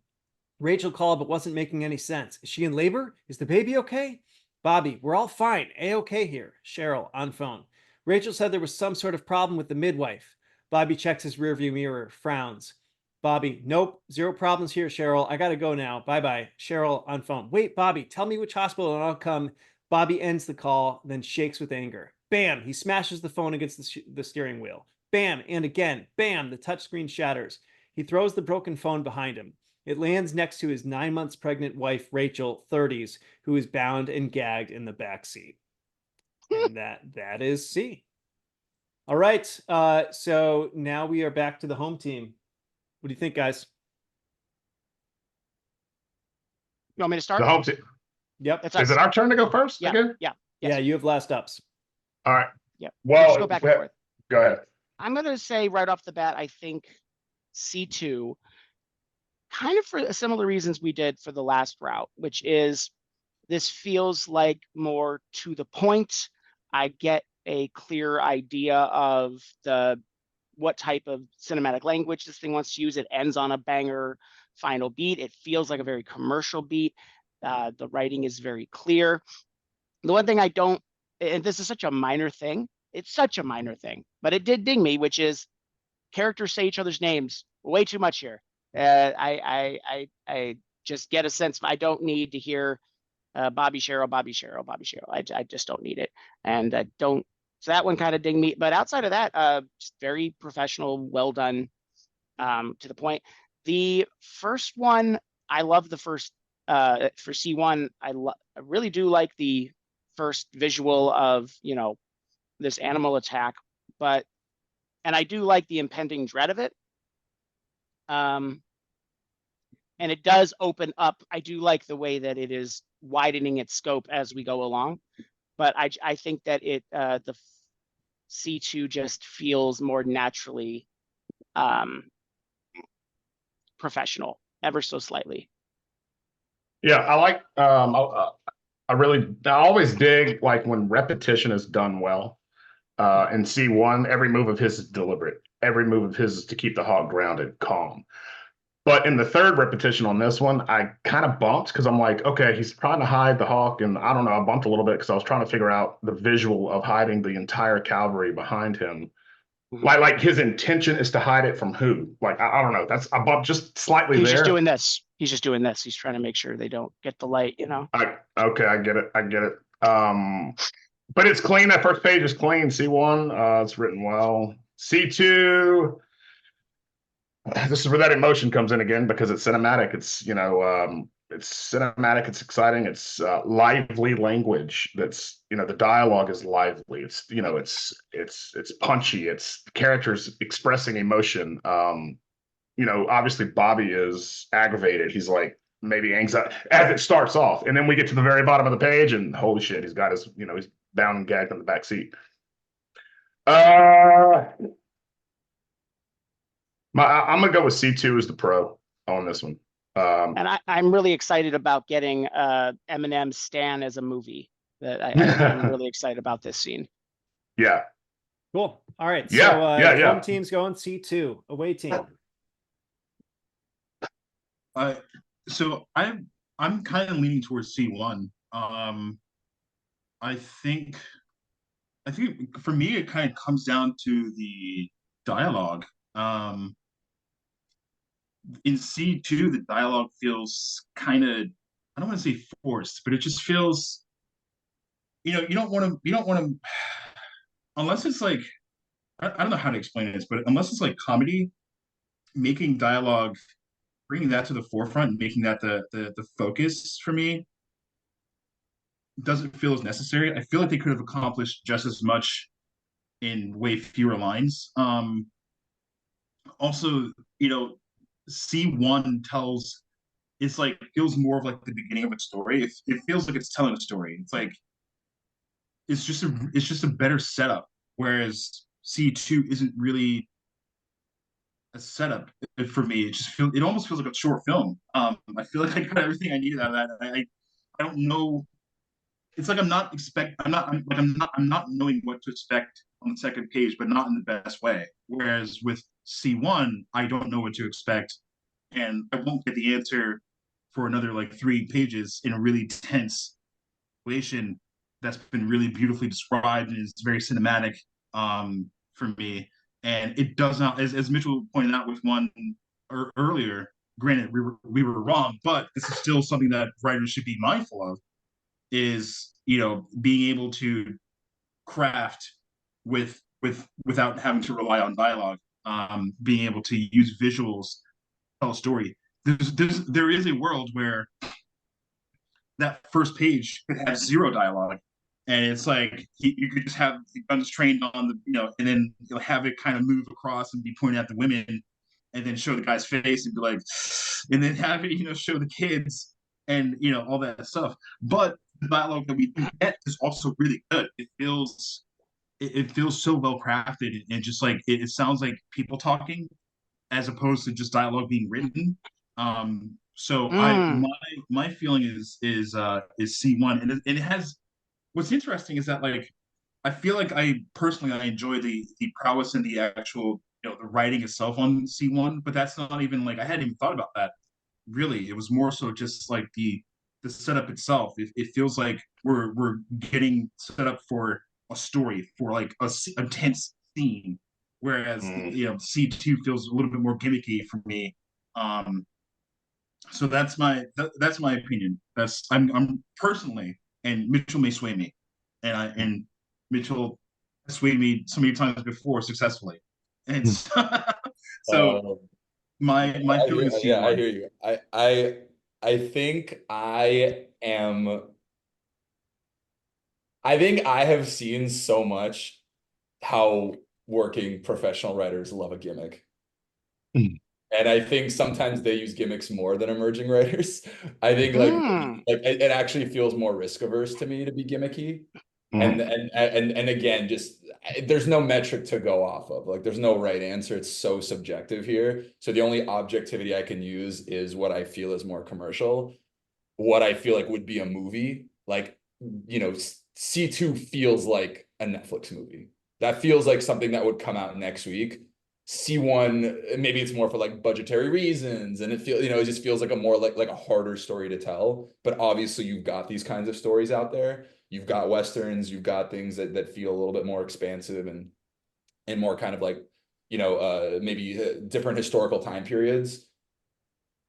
Rachel called but wasn't making any sense. Is she in labor? Is the baby okay? Bobby, we're all fine. A-okay here. Cheryl on phone. Rachel said there was some sort of problem with the midwife. Bobby checks his rearview mirror, frowns. Bobby, nope, zero problems here, Cheryl. I gotta go now. Bye-bye. Cheryl on phone. Wait, Bobby, tell me which hospital and I'll come. Bobby ends the call, then shakes with anger. Bam! He smashes the phone against the steering wheel. Bam! And again. Bam! The touchscreen shatters. He throws the broken phone behind him. It lands next to his 9 months pregnant wife, Rachel, 30s, who is bound and gagged in the back seat. And that is C. All right. So now we are back to the home team. What do you think, guys? You want me to start? The home team. Yep. That's Is it our turn to go first Yeah. again? Yeah. Yeah, you have last ups. All right. Yeah. Well, Just go back and forth. Go ahead. I'm going to say right off the bat, I think C2, kind of for similar reasons we did for the last route, which is this feels like more to the point. I get a clear idea of what type of cinematic language this thing wants to use. It ends on a banger final beat. It feels like a very commercial beat. The writing is very clear. The one thing I don't, and this is such a minor thing, it's such a minor thing, but it did ding me, which is characters say each other's names way too much here. I just get a sense I don't need to hear Bobby Cheryl, Bobby Cheryl, Bobby Cheryl. I just don't need it, and I don't. So that one kind of dinged me. But outside of that, just very professional, well done, to the point. The first one, I love the first for C1, I really do like the first visual of, this animal attack, and I do like the impending dread of it. And it does open up. I do like the way that it is widening its scope as we go along, but I think that the C2 just feels more naturally professional, ever so slightly. Yeah, I like. I always dig like when repetition is done well. In C1, every move of his is deliberate. Every move of his is to keep the hawk grounded, calm. But in the third repetition on this one, I kind of bumped because I'm like, okay, he's trying to hide the hawk. And I don't know, I bumped a little bit because I was trying to figure out the visual of hiding the entire cavalry behind him. Like his intention is to hide it from who? Like, I don't know. I bumped just slightly He's there. just doing this. He's just doing this. He's trying to make sure they don't get the light, Okay, I get it. But it's clean. That first page is clean. C1, it's written well. C2, this is where that emotion comes in again because it's cinematic. It's it's cinematic. It's exciting. It's lively language. That's the dialogue is lively. It's it's punchy. It's characters expressing emotion. Obviously Bobby is aggravated. He's like maybe anxiety as it starts off, and then we get to the very bottom of the page, and holy shit, he's got his he's bound and gagged in the back seat. I'm gonna go with C2 as the pro on this one. And I'm really excited about getting Eminem's Stan as a movie. I'm really excited about this scene. Yeah. Cool. All right. Yeah. So home team's going C2. Away team. So I'm kind of leaning towards C1. I think for me it kind of comes down to the dialogue. In C2, the dialogue feels kind of, I don't want to say forced, but it just feels, you don't want to, unless it's like, I don't know how to explain this, but unless it's like comedy, making dialogue, bringing that to the forefront, making that the focus for me doesn't feel as necessary. I feel like they could have accomplished just as much in way fewer lines. Also, C1 feels more of like the beginning of a story. It feels like it's telling a story. It's like it's just a better setup. Whereas C2 isn't really a setup for me. It almost feels like a short film. I feel like I got everything I needed out of that. I don't know. It's like I'm not knowing what to expect on the second page, but not in the best way. Whereas with C1, I don't know what to expect, and I won't get the answer for another like 3 pages in a really tense situation that's been really beautifully described and is very cinematic for me. And it does not, as Mitchell pointed out with one earlier. Granted, we were wrong, but this is still something that writers should be mindful of. Is being able to craft without having to rely on dialogue, being able to use visuals to tell a story. There is a world where that first page could have 0 dialogue, and it's like you could just have guns trained on the and then you'll have it kind of move across and be pointing at the women, and then show the guy's face and be like, and then have it show the kids and all that stuff. But the dialogue that we get is also really good. It feels so well crafted, and just like it sounds like people talking as opposed to just dialogue being written. So my feeling is C1, and it has. What's interesting is that like I feel like I personally enjoy the prowess and the actual the writing itself on C1, but that's not even like I hadn't even thought about that. Really, it was more so just like the setup itself. It feels like we're getting set up for a story, for like a tense scene, whereas C2 feels a little bit more gimmicky for me. So that's my opinion. I'm personally, and Mitchell may sway me, and Mitchell swayed me so many times before successfully, and so my feeling is C1. I hear you. I think I have seen so much how working professional writers love a gimmick. And I think sometimes they use gimmicks more than emerging writers. I think like it actually feels more risk averse to me to be gimmicky. And again, just there's no metric to go off of. Like there's no right answer. It's so subjective here. So the only objectivity I can use is what I feel is more commercial, what I feel like would be a movie. Like, you know, C2 feels like a Netflix movie. That feels like something that would come out next week. C1, maybe it's more for like budgetary reasons, and it just feels like a more like a harder story to tell. But obviously you've got these kinds of stories out there. You've got Westerns, you've got things that feel a little bit more expansive and more kind of like, maybe different historical time periods.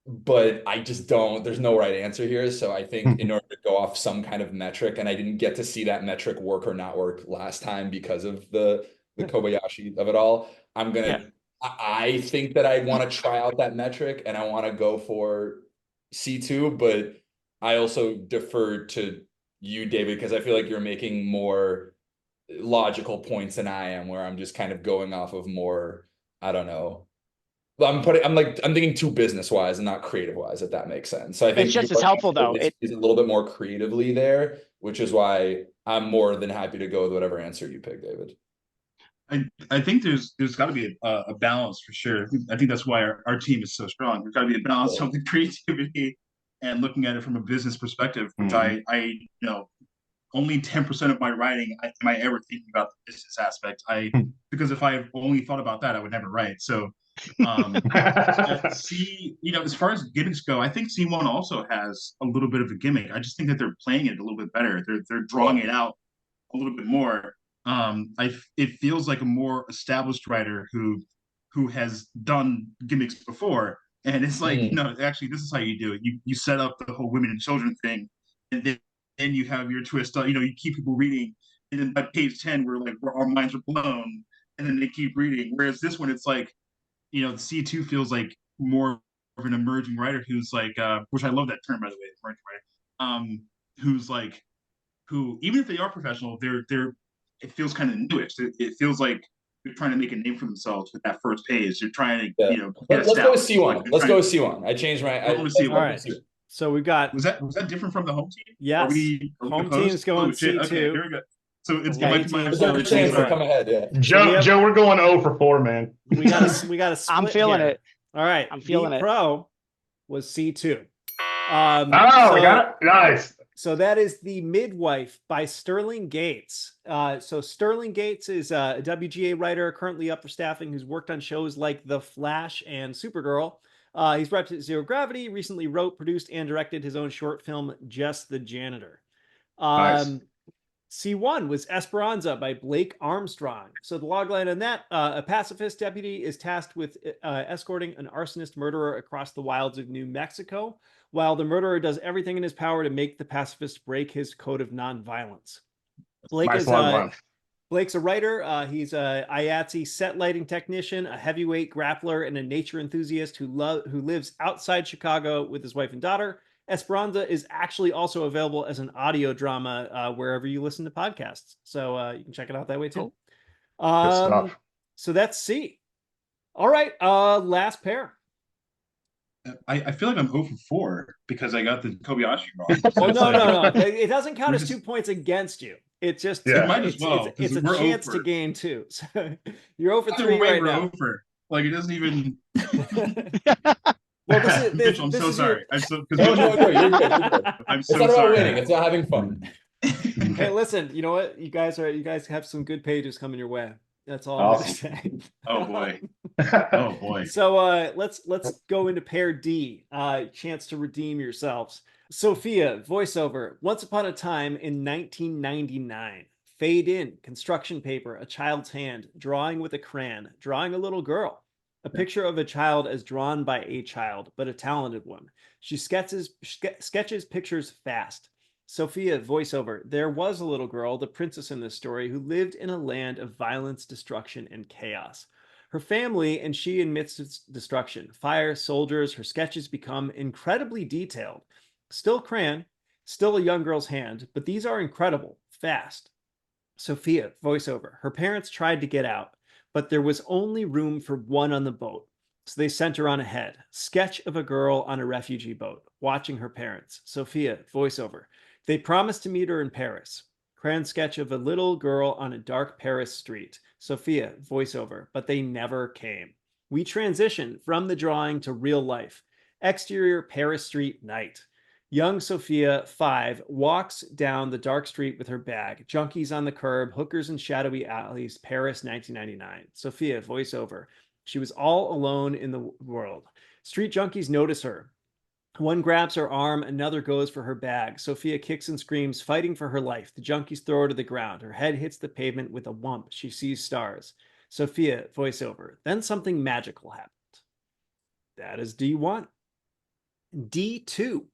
But I just there's no right answer here. So I think in order to go off some kind of metric, and I didn't get to see that metric work or not work last time because of the Kobayashi of it all. I think that I want to try out that metric and I want to go for C2, but I also defer to you, David, because I feel like you're making more logical points than I am, where I'm just kind of going off of more, I don't know. I'm thinking too business wise and not creative wise, if that makes sense. So I think it's just as helpful though. It's a little bit more creatively there, which is why I'm more than happy to go with whatever answer you pick, David. I think there's got to be a balance for sure. I think that's why our team is so strong. There's got to be a balance of the creativity and looking at it from a business perspective, which I only 10% of my writing am I ever thinking about the business aspect. Because if I only thought about that, I would never write. So as far as gimmicks go, I think C1 also has a little bit of a gimmick. I just think that they're playing it a little bit better. They're drawing it out a little bit more. It feels like a more established writer who has done gimmicks before, and it's like actually this is how you do it. You set up the whole women and children thing, and then you have your twist. You keep people reading, and then by page 10 where our minds are blown, and then they keep reading. Whereas this one, it's like C2 feels like more of an emerging writer who's like, which I love that term by the way, emerging writer, who even if they are professional, it feels kind of newish. It feels like they're trying to make a name for themselves with that first page. They're trying to, let's go with C1. Let's go with C1. I changed my. All right. So we've got. Was that different from the home team? Yes. Home team's going C2. Okay, here we go. So it's my chance to come ahead. Yeah. Joe, we're going 0 for 4, man. We got to. I'm feeling it. All right. I'm feeling it. Pro was C2. We got it. Nice. So that is The Midwife by Sterling Gates. So Sterling Gates is a WGA writer currently up for staffing who's worked on shows like The Flash and Supergirl. He's repped Zero Gravity, recently wrote, produced, and directed his own short film, Just the Janitor. Nice. C1 was Esperanza by Blake Armstrong. So the logline on that, a pacifist deputy is tasked with escorting an arsonist murderer across the wilds of New Mexico, while the murderer does everything in his power to make the pacifist break his code of nonviolence. Blake's a writer. He's a IATSE set lighting technician, a heavyweight grappler, and a nature enthusiast who lives outside Chicago with his wife and daughter. Esperanza is actually also available as an audio drama wherever you listen to podcasts. So you can check it out that way too. Cool. So that's C. All right, last pair. I feel like I'm 0 for 4 because I got the Kobayashi wrong. So no. It doesn't count as 2 points against you. It's just it might as well. It's a chance to gain 2. So you're 0 for 3 right now. Over. Like it doesn't even. Well, Mitchell, I'm so sorry. No, you're good. I'm so sorry. It's not about winning. It's about having fun. Hey, listen. You know what? You guys have some good pages coming your way. That's all I'm going to say. Oh boy. So let's go into pair D. Chance to redeem yourselves. Sophia, voiceover. Once upon a time in 1999. Fade in, construction paper, a child's hand, drawing with a crayon, drawing a little girl. A picture of a child as drawn by a child, but a talented one. She sketches pictures fast. Sophia, voiceover. There was a little girl, the princess in this story, who lived in a land of violence, destruction, and chaos. Her family and she in midst of destruction. Fire, soldiers, her sketches become incredibly detailed. Still crayon, still a young girl's hand, but these are incredible, fast. Sophia, voiceover. Her parents tried to get out, but there was only room for one on the boat. So they sent her on ahead. Sketch of a girl on a refugee boat, watching her parents. Sophia, voiceover. They promised to meet her in Paris. Crayon sketch of a little girl on a dark Paris street. Sophia, voiceover. But they never came. We transition from the drawing to real life. Exterior Paris street night. Young Sophia, 5, walks down the dark street with her bag. Junkies on the curb, hookers in shadowy alleys, Paris, 1999. Sophia, voiceover. She was all alone in the world. Street junkies notice her. One grabs her arm, another goes for her bag. Sophia kicks and screams, fighting for her life. The junkies throw her to the ground. Her head hits the pavement with a whump. She sees stars. Sophia, voiceover. Then something magical happened. That is D1. D2.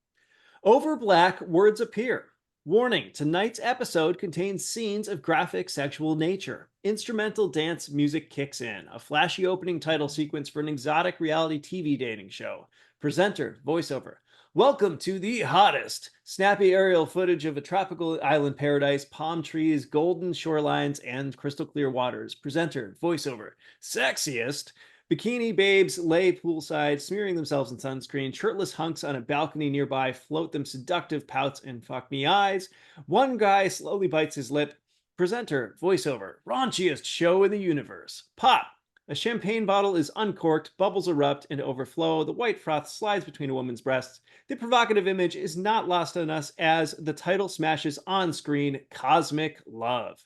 Over black, words appear. Warning, tonight's episode contains scenes of graphic sexual nature. Instrumental dance music kicks in. A flashy opening title sequence for an exotic reality TV dating show. Presenter, voiceover. Welcome to the hottest. Snappy aerial footage of a tropical island paradise, palm trees, golden shorelines, and crystal clear waters. Presenter, voiceover. Sexiest. Bikini babes lay poolside, smearing themselves in sunscreen. Shirtless hunks on a balcony nearby float them seductive pouts and fuck me eyes. One guy slowly bites his lip. Presenter, voiceover. Raunchiest show in the universe. Pop. A champagne bottle is uncorked, bubbles erupt and overflow. The white froth slides between a woman's breasts. The provocative image is not lost on us as the title smashes on screen, Cosmic Love.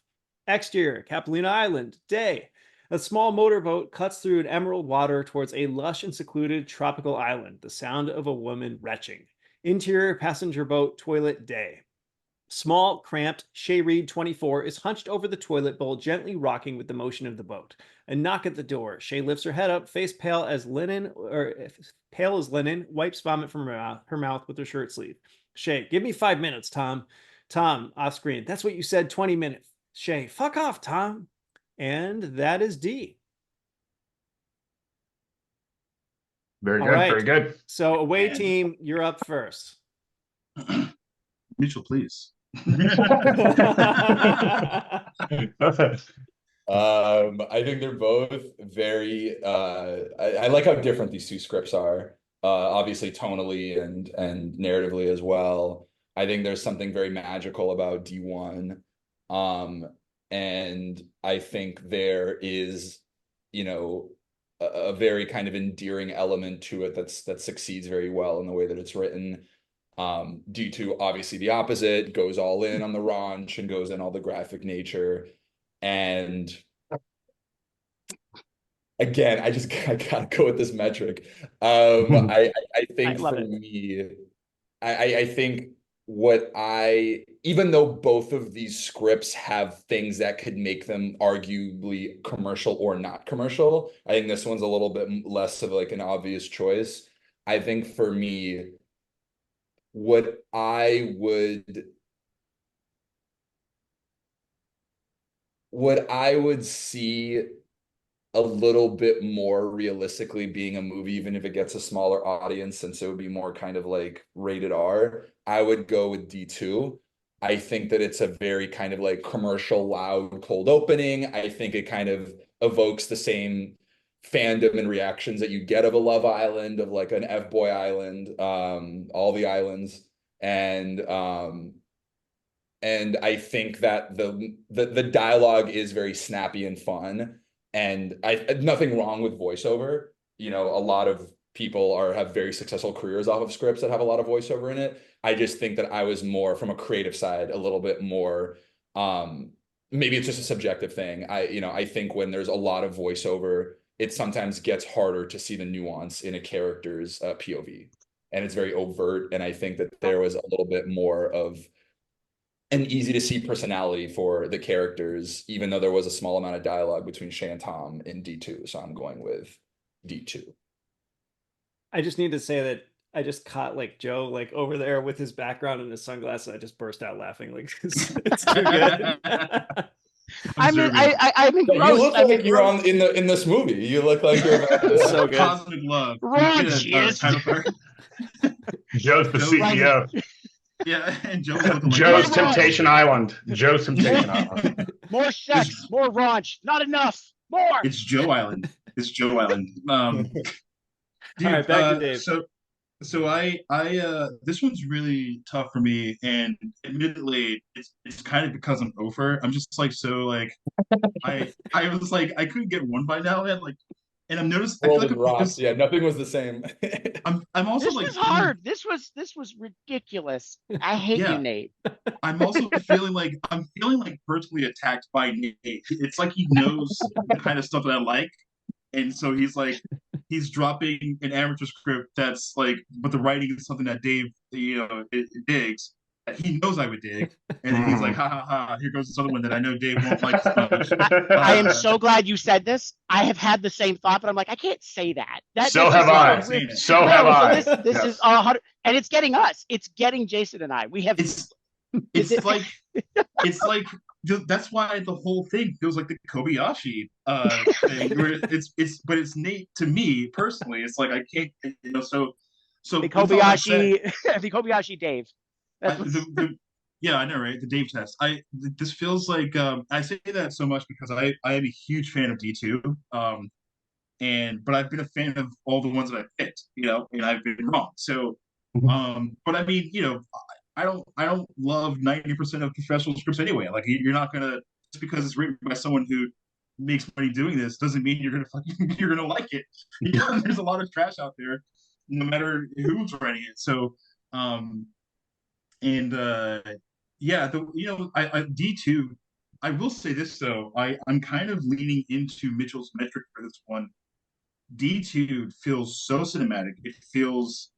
Exterior, Capulina Island, day. A small motorboat cuts through an emerald water towards a lush and secluded tropical island, the sound of a woman retching. Interior passenger boat, toilet, day. Small, cramped, Shay Reed 24 is hunched over the toilet bowl, gently rocking with the motion of the boat. A knock at the door. Shay lifts her head up, face pale as linen, wipes vomit from her mouth with her shirt sleeve. Shay, give me 5 minutes, Tom. Tom, off screen. That's what you said, 20 minutes. Shay, fuck off, Tom. And that is D. Very All good. right. Very good. So away team, you're up first. Mitchell, please. I think they're both very I like how different these two scripts are. Obviously tonally and narratively as well. I think there's something very magical about D1. And I think there is, you know, a very kind of endearing element to it that succeeds very well in the way that it's written. D2, obviously the opposite, goes all in on the raunch and goes in all the graphic nature. And again, I gotta go with this metric. I think for me, I think even though both of these scripts have things that could make them arguably commercial or not commercial, I think this one's a little bit less of like an obvious choice. I think for me, what I would see a little bit more realistically being a movie, even if it gets a smaller audience, since it would be more kind of like rated R, I would go with D2. I think that it's a very kind of like commercial, loud, cold opening. I think it kind of evokes the same fandom and reactions that you get of a Love Island, of like an F-Boy Island, all the islands. And I think that the dialogue is very snappy and fun. And nothing wrong with voiceover. You know, a lot of people have very successful careers off of scripts that have a lot of voiceover in it. I just think that I was more from a creative side, a little bit more, maybe it's just a subjective thing. I think when there's a lot of voiceover, it sometimes gets harder to see the nuance in a character's POV. And it's very overt. And I think that there was a little bit more of an easy to see personality for the characters, even though there was a small amount of dialogue between Shay and Tom in D2. So I'm going with D2. I just need to say that I just caught like Joe like over there with his background and his sunglasses. I just burst out laughing. Like it's too good. I'm You look I'm like you're on in this movie. You look like you're about to, So good. Cosmic Love. Raunchiest. Title for her. Joe's the CEO. Yeah, and Joe's looking like Joe's Temptation Island. Joe's Temptation Island. More sex, more raunch. Not enough. More. It's Joe Island. It's Joe Island. Dude, All right, back to Dave. So I this one's really tough for me, and admittedly, it's kind of because I'm over. I'm just like I was like I couldn't get one by now, man. Like, and I'm noticing. I feel like rocks. Yeah, nothing was the same. I'm also This like was hard. This was ridiculous. I hate you, Nate. I'm also feeling like personally attacked by Nate. It's like he knows the kind of stuff that I like, and so he's dropping an amateur script that's like, but the writing is something that Dave, it digs. That he knows I would dig, and then he's like, ha ha ha! Here goes this other one that I know Dave won't like so much. I am so glad you said this. I have had the same thought, but I'm like, I can't say that. So have I. So have I. This is 100, and it's getting us. It's getting Jason and I. We have. It's like that's why the whole thing feels like the Kobayashi thing. Where it's Nate to me personally. It's like I can't, so the Kobayashi, the Kobayashi Dave. Yeah, I know, right? The Dave test. This feels like I say that so much because I am a huge fan of D2, but I've been a fan of all the ones that I picked, and I've been wrong. So, but I mean, I don't love 90% of professional scripts anyway. Like, you're not gonna, just because it's written by someone who makes money doing this doesn't mean you're gonna like it. There's a lot of trash out there, no matter who's writing it. So, D2. I will say this though, I'm kind of leaning into Mitchell's metric for this one. D2 feels so cinematic. It feels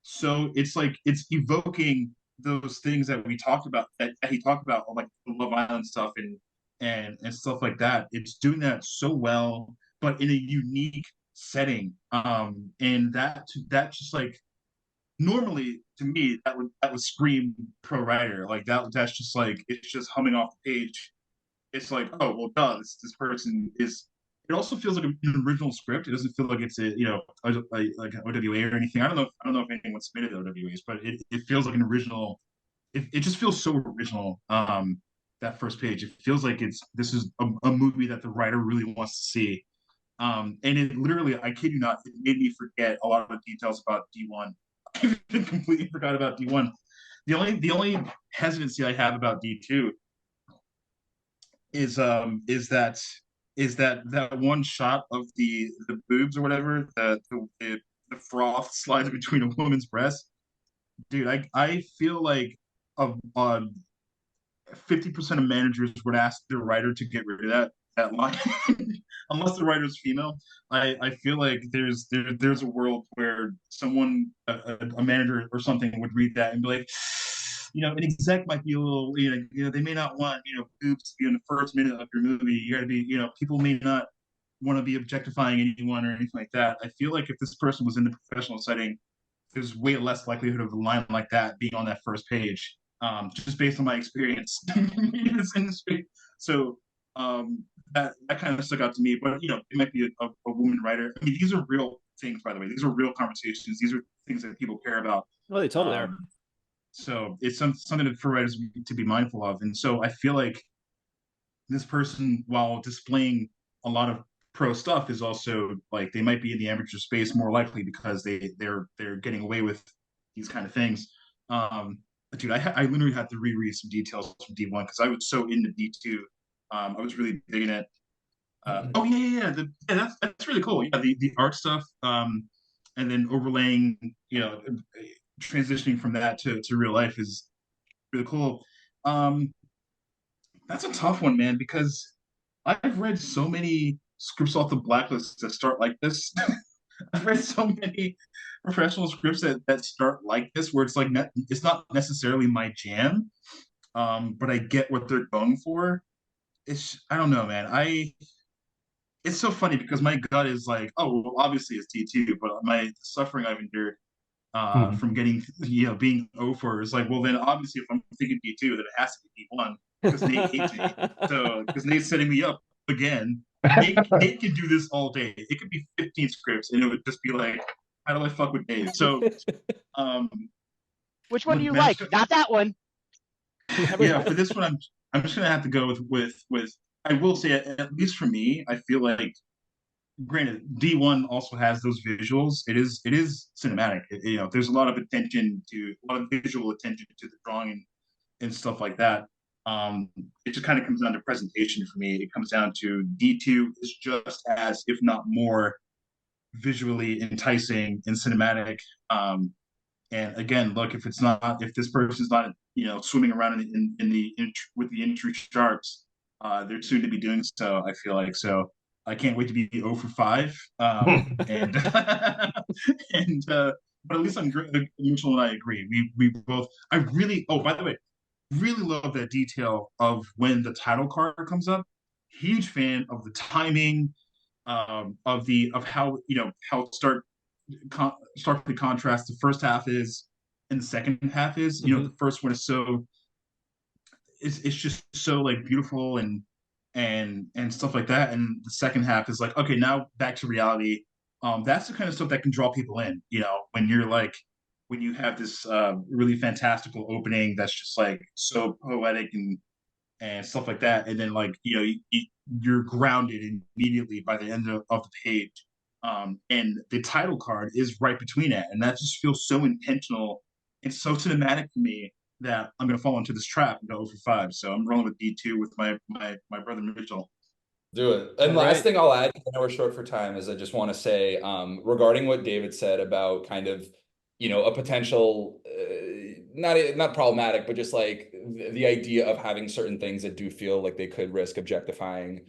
so. It's like it's evoking those things that we talked about, that he talked about, like the Love Island stuff and stuff like that. It's doing that so well, but in a unique setting. And that just like, normally to me that would scream pro writer. Like that's just like, it's just humming off the page. It's like, oh well, duh, this person is. It also feels like an original script. It doesn't feel like it's like an OWA or anything. I don't know if anyone submitted OWAs, but it feels like an original. It just feels so original. That first page, it feels like this is a movie that the writer really wants to see. And it literally, I kid you not, it made me forget a lot of details about D1. I completely forgot about D1. The only hesitancy I have about D2 is that one shot of the boobs or whatever, the froth slides between a woman's breast. Dude, I feel like 50% of managers would ask their writer to get rid of that line. Unless the writer's female. I feel like there's a world where someone, a manager or something, would read that and be like, an exec might be a little, they may not want, boobs to be in the first minute of your movie. You got to be, people may not want to be objectifying anyone or anything like that. I feel like if this person was in the professional setting, there's way less likelihood of a line like that being on that first page, just based on my experience in this industry. So that kind of stuck out to me. But, it might be a woman writer. I mean, these are real things, by the way. These are real conversations. These are things that people care about. Well, they totally are. So it's something for writers to be mindful of. And so I feel like this person, while displaying a lot of pro stuff, is also like, they might be in the amateur space more likely because they're getting away with these kind of things. Dude, I literally had to reread some details from D1 because I was so into D2. I was really digging it. That's really cool. Yeah, the art stuff, and then overlaying, transitioning from that to real life is really cool. That's a tough one, man, because I've read so many scripts off the blacklist that start like this. I've read so many professional scripts that start like this, where it's like it's not necessarily my jam, but I get what they're going for. I don't know, man. It's so funny because my gut is like, oh, well, obviously it's D2, but my suffering I've endured from getting, being O4 is like, well, then obviously if I'm thinking D2, then it has to be D1. because Nate hates me. So because Nate's setting me up again. Nate can do this all day. It could be 15 scripts, and it would just be like, how do I fuck with Dave? So, which one do you like? Not that one. Yeah, for this one, I'm just gonna have to go with. I will say, at least for me, I feel like, granted, D1 also has those visuals. It is cinematic. There's a lot of visual attention to the drawing and stuff like that. It just kind of comes down to presentation for me. It comes down to D2 is just as, if not more, visually enticing and cinematic. And again, look, if this person's not, swimming around with the entry sharks, they're soon to be doing so. I feel like so. I can't wait to be 0 for 5. And but at least Mitchell and I agree. We both. I really. Oh, by the way, really love that detail of when the title card comes up. Huge fan of the timing, of how how starkly contrast the first half is and the second half is. The first one is it's just so like beautiful and stuff like that, and the second half is like, okay, now back to reality. That's the kind of stuff that can draw people in, when you have this really fantastical opening that's just like so poetic and stuff like that, and then you're grounded immediately by the end of the page. And the title card is right between it, and that just feels so intentional and so cinematic for me that I'm going to fall into this trap and go 0 for 5. So I'm rolling with D2 with my brother Mitchell. Do it. And last thing I'll add, I know we're short for time, is I just want to say, regarding what David said about kind of, a potential, not problematic, but just like the idea of having certain things that do feel like they could risk objectifying.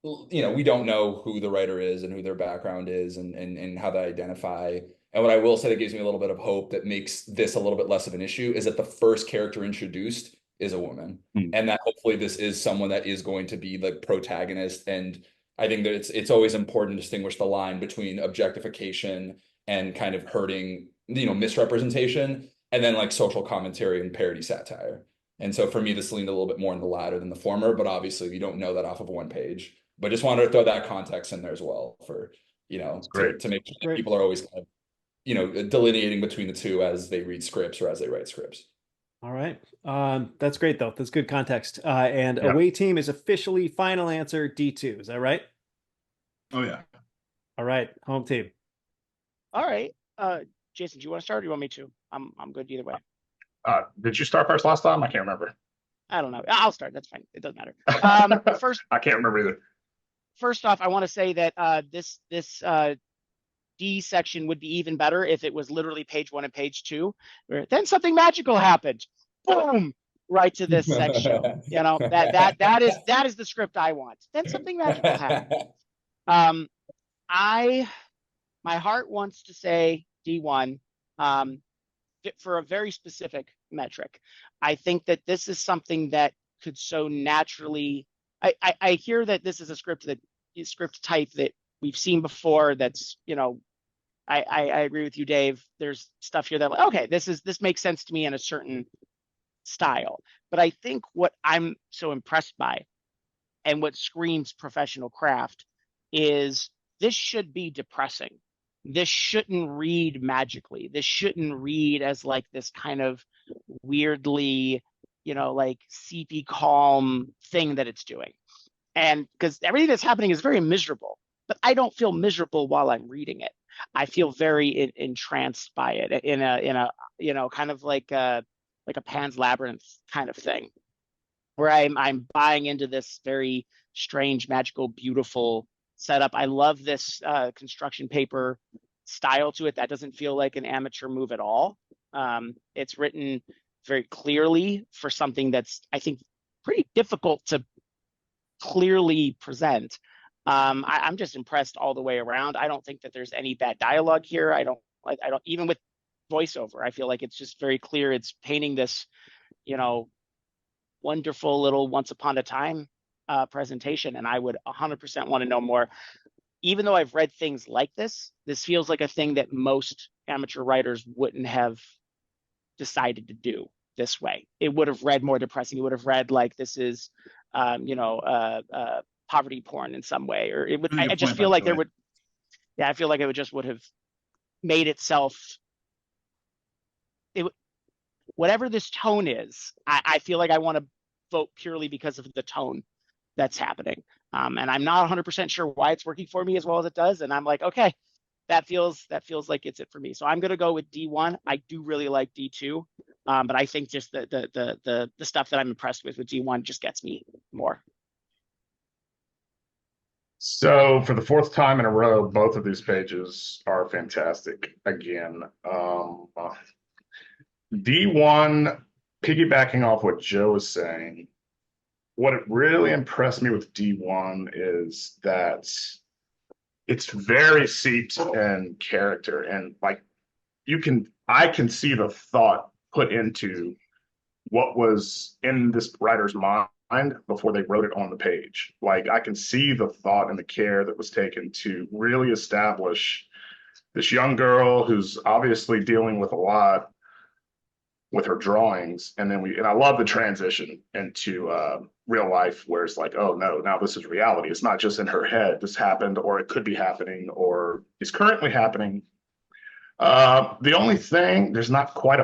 We don't know who the writer is and who their background is and how they identify. And what I will say that gives me a little bit of hope that makes this a little bit less of an issue is that the first character introduced is a woman, and that hopefully this is someone that is going to be the protagonist. And I think that it's always important to distinguish the line between objectification and kind of hurting, misrepresentation, and then like social commentary and parody satire. And so for me, this leaned a little bit more in the latter than the former, but obviously we don't know that off of one page. But just wanted to throw that context in there as well for, to make sure that people are always kind of, delineating between the two as they read scripts or as they write scripts. All right. That's great, though. That's good context. And away team is officially final answer D2. Is that right? Oh, yeah. All right. Home team. All right. Jason, do you want to start or do you want me to? I'm good either way. Did you start first last time? I can't remember. I don't know. I'll start. That's fine. It doesn't matter. First, I can't remember either. First off, I want to say that this D section would be even better if it was literally page 1 and page 2, where then something magical happened. Boom! Right to this section. That is the script I want. Then something magical happened. My heart wants to say D1 for a very specific metric. I think that this is something that could so naturally. I hear that this is a script type that we've seen before. That's I agree with you, Dave. There's stuff here that like, okay, this makes sense to me in a certain style. But I think what I'm so impressed by, and what screams professional craft, is this should be depressing. This shouldn't read magically. This shouldn't read as like this kind of weirdly, like seepy calm thing that it's doing. And because everything that's happening is very miserable, but I don't feel miserable while I'm reading it. I feel very entranced by it in a kind of like a Pan's Labyrinth kind of thing, where I'm buying into this very strange, magical, beautiful setup. I love this construction paper style to it. That doesn't feel like an amateur move at all. It's written very clearly for something that's, I think, pretty difficult to clearly present. I'm just impressed all the way around. I don't think that there's any bad dialogue here. I don't even with voiceover, I feel like it's just very clear. It's painting this, wonderful little once upon a time presentation. And I would 100% want to know more. Even though I've read things like this feels like a thing that most amateur writers wouldn't have decided to do. this way. It would have read more depressing. It would have read like this is, poverty porn in some way, or it would. I just feel like there would. Yeah, I feel like it would have made itself. Whatever this tone is, I feel like I want to vote purely because of the tone that's happening. And I'm not 100% sure why it's working for me as well as it does. And I'm like, okay, that feels like it's it for me. So I'm going to go with D1. I do really like D2. But I think just the stuff that I'm impressed with D1 just gets me more. So for the fourth time in a row, both of these pages are fantastic. Again, D1, piggybacking off what Joe was saying, what really impressed me with D1 is that it's very seeped in character, and like I can see the thought put into what was in this writer's mind before they wrote it on the page. Like I can see the thought and the care that was taken to really establish this young girl who's obviously dealing with a lot with her drawings, and I love the transition into real life where it's like, oh no, now this is reality. It's not just in her head. This happened, or it could be happening, or is currently happening. The only thing, there's not quite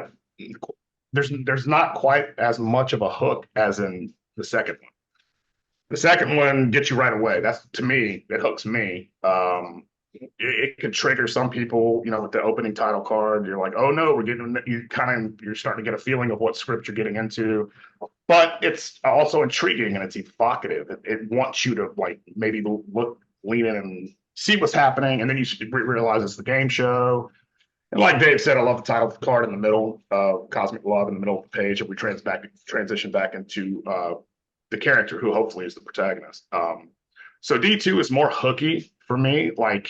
as much of a hook as in the second one. The second one gets you right away. That's, to me, it hooks me. It could trigger some people, with the opening title card. You're like, oh no, you're starting to get a feeling of what script you're getting into. But it's also intriguing and it's evocative. It wants you to like maybe lean in and see what's happening, and then you realize it's the game show. And like Dave said, I love the title card in the middle, Cosmic Love in the middle of the page, and we transition back into the character who hopefully is the protagonist. So D2 is more hooky for me. Like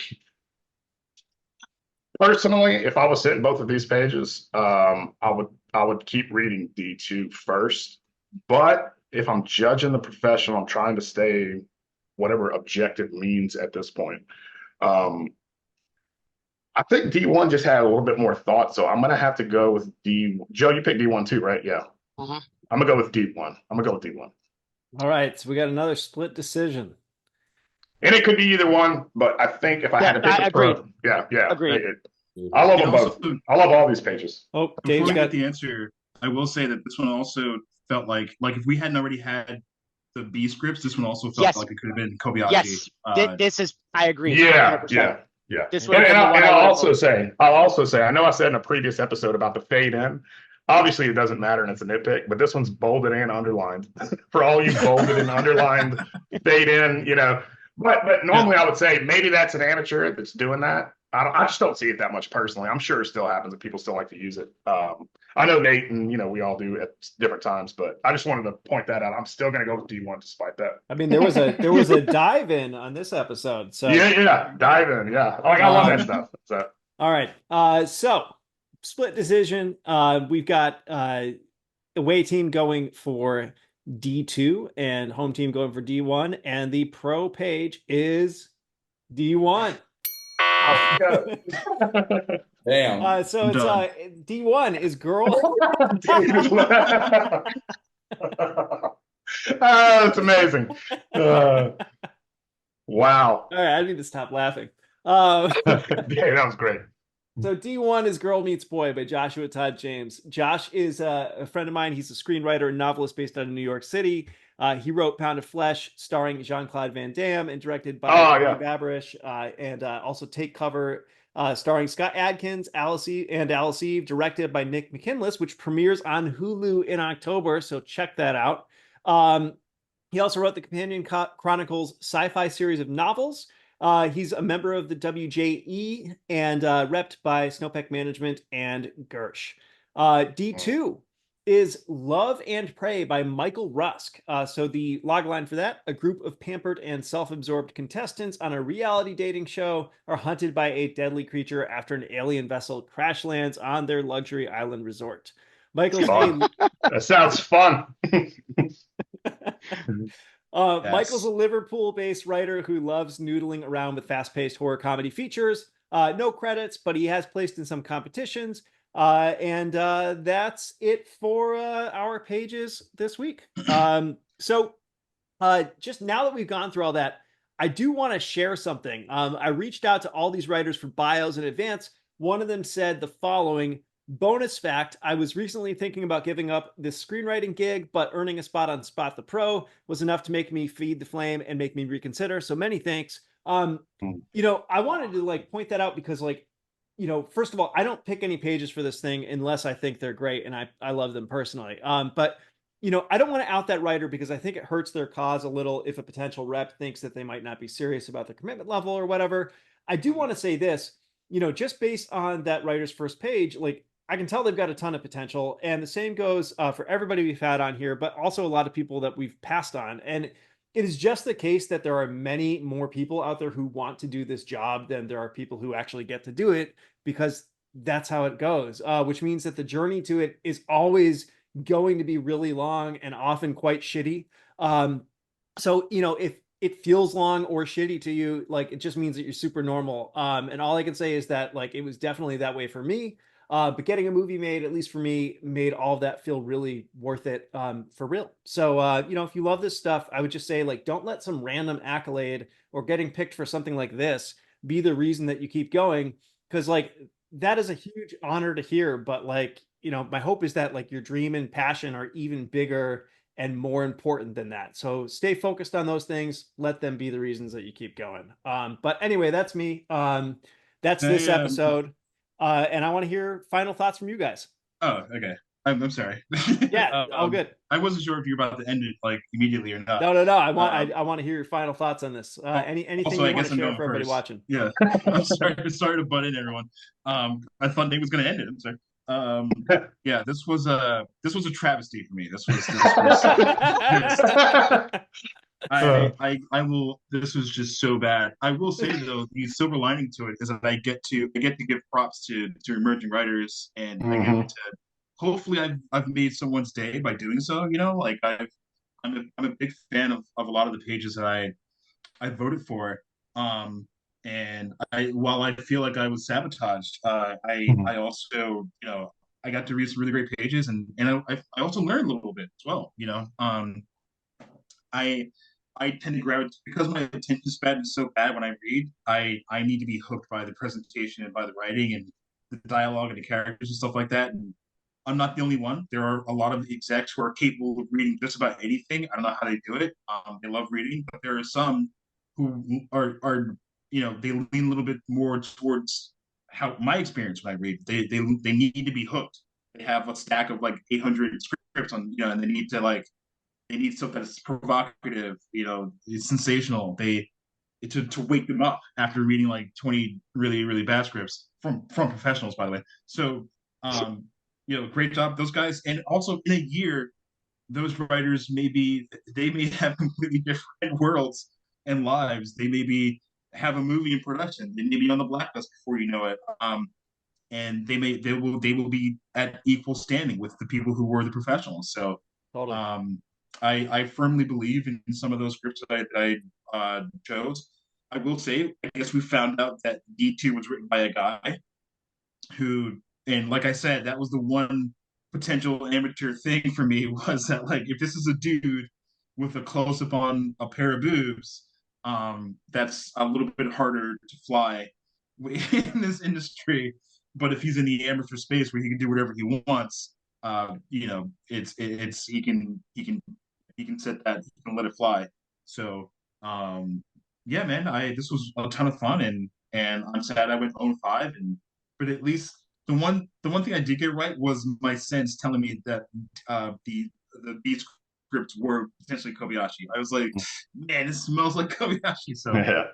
personally, if I was sitting both of these pages, I would keep reading D2 first. But if I'm judging the professional, I'm trying to stay whatever objective means at this point. I think D1 just had a little bit more thought, so I'm gonna have to go with D. Joe, you picked D1 too, right? Yeah. Uh-huh. I'm gonna go with D1. All right, so we got another split decision. And it could be either one, but I think if I had to pick Agreed. I love them both. I love all these pages. Oh, before we get the answer, I will say that this one also felt like if we hadn't already had the B scripts, this one also felt like it could have been Kobayashi. Yes, this is. I agree. Yeah, 100%. yeah. This I'll also say, I know I said in a previous episode about the fade in. Obviously, it doesn't matter and it's a nitpick, but this one's bolded and underlined. For all you bolded and underlined fade in, But normally I would say maybe that's an amateur that's doing that. I just don't see it that much personally. I'm sure it still happens and people still like to use it. I know Nate and we all do at different times, but I just wanted to point that out. I'm still going to go with D1 despite that. I mean, there was a dive in on this episode. So yeah, dive in, yeah. I love that stuff. So all right, so split decision. We've got away team going for D2 and home team going for D1, and the pro page is D1. Damn. So it's D1 is girl. That's amazing. Wow. All right, I need to stop laughing. Yeah, that was great. So D1 is Girl Meets Boy by Joshua Todd James. Josh is a friend of mine. He's a screenwriter and novelist based out of New York City. He wrote Pound of Flesh, starring Jean-Claude Van Damme, and directed by Babarish, and also Take Cover, starring Scott Adkins, Alice Eve, directed by Nick McKinless, which premieres on Hulu in October, so check that out. He also wrote the Companion Chronicles sci-fi series of novels. He's a member of the WJE and repped by Snowpeck Management and Gersh. D2 is Love and Prey by Michael Rusk. So the logline for that: a group of pampered and self-absorbed contestants on a reality dating show are hunted by a deadly creature after an alien vessel crash lands on their luxury island resort. That sounds fun. Michael's a Liverpool-based writer who loves noodling around with fast-paced horror comedy features. No credits, but he has placed in some competitions. And that's it for our pages this week. So just now that we've gone through all that, I do want to share something. I reached out to all these writers for bios in advance. One of them said the following: bonus fact, I was recently thinking about giving up this screenwriting gig, but earning a spot on Spot the Pro was enough to make me feed the flame and make me reconsider. So many thanks. I wanted to like point that out because like, first of all, I don't pick any pages for this thing unless I think they're great and I love them personally. But I don't want to out that writer because I think it hurts their cause a little if a potential rep thinks that they might not be serious about their commitment level or whatever. I do want to say this, just based on that writer's first page, like I can tell they've got a ton of potential. And the same goes for everybody we've had on here, but also a lot of people that we've passed on. And it is just the case that there are many more people out there who want to do this job than there are people who actually get to do it, because that's how it goes, which means that the journey to it is always going to be really long and often quite shitty. So, if it feels long or shitty to you, like it just means that you're super normal. And all I can say is that like it was definitely that way for me. But getting a movie made, at least for me, made all of that feel really worth it for real. So, if you love this stuff, I would just say like, don't let some random accolade or getting picked for something like this be the reason that you keep going. Cause like, that is a huge honor to hear. But like, my hope is that like your dream and passion are even bigger and more important than that. So stay focused on those things. Let them be the reasons that you keep going. But anyway, that's me. That's this episode. And I want to hear final thoughts from you guys. Oh, okay. I'm sorry. Yeah, all good. I wasn't sure if you were about to end it like immediately or not. No. I want to hear your final thoughts on this. Anything also, you want to share for everybody watching? Yeah. I'm sorry to butt in, everyone. I thought Nate was going to end it. I'm sorry. Yeah, this was a travesty for me. This was I will. This was just so bad. I will say though, the silver lining to it is that I get to give props to emerging writers, and I get to hopefully I've made someone's day by doing so. Like I'm a big fan of a lot of the pages that I voted for. And while I feel like I was sabotaged, I also I got to read some really great pages, and I also learned a little bit as well. I tend to gravitate because my attention span is so bad when I read. I need to be hooked by the presentation and by the writing and the dialogue and the characters and stuff like that. And I'm not the only one. There are a lot of execs who are capable of reading just about anything. I don't know how they do it. They love reading, but there are some who are they lean a little bit more towards how my experience when I read. They need to be hooked. They have a stack of like 800 scripts on, and they need something that's provocative, it's sensational. To wake them up after reading like 20 really, really bad scripts from professionals, by the way. So, great job, those guys. And also in a year, those writers may have completely different worlds and lives. They have a movie in production. They may be on the blacklist before you know it. And they will be at equal standing with the people who were the professionals. So, totally. I firmly believe in some of those scripts that I chose. I will say, I guess we found out that D2 was written by a guy who, and like I said, that was the one potential amateur thing for me, was that like, if this is a dude with a close up on a pair of boobs, that's a little bit harder to fly in this industry. But if he's in the amateur space where he can do whatever he wants, it's he can set that, he can let it fly. So yeah, man, this was a ton of fun, and I'm sad I went 0-5, but at least the one thing I did get right was my sense telling me that these scripts were potentially Kobayashi. I was like, man, it smells like Kobayashi. So yeah.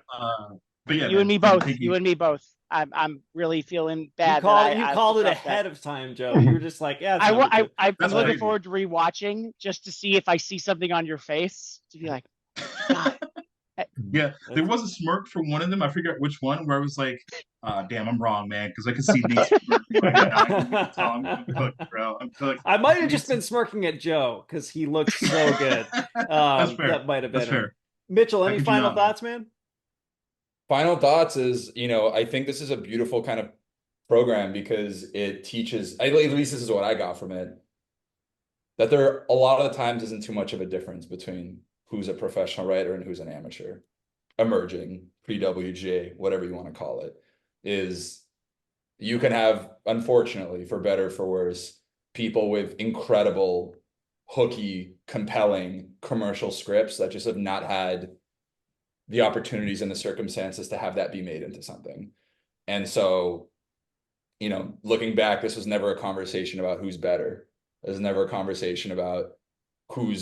But yeah, you and me both. You and me both. I'm really feeling bad. You called it ahead of time, Joe. You were just like, yeah. I'm looking forward to rewatching just to see if I see something on your face to be like, God. Yeah, there was a smirk for one of them. I forget which one, where I was like, damn, I'm wrong, man, because I could see Nate's I might have just been smirking at Joe because he looked so good. That might have been fair. Mitchell, any final thoughts, man? Final thoughts is, I think this is a beautiful kind of program because it teaches, at least this is what I got from it, that there a lot of the times isn't too much of a difference between who's a professional writer and who's an amateur, emerging, pre-WGA, whatever you want to call it. Is you can have, unfortunately, for better or for worse, people with incredible, hooky, compelling commercial scripts that just have not had the opportunities and the circumstances to have that be made into something. And so, you know, looking back, this was never a conversation about who's better. It was never a conversation about who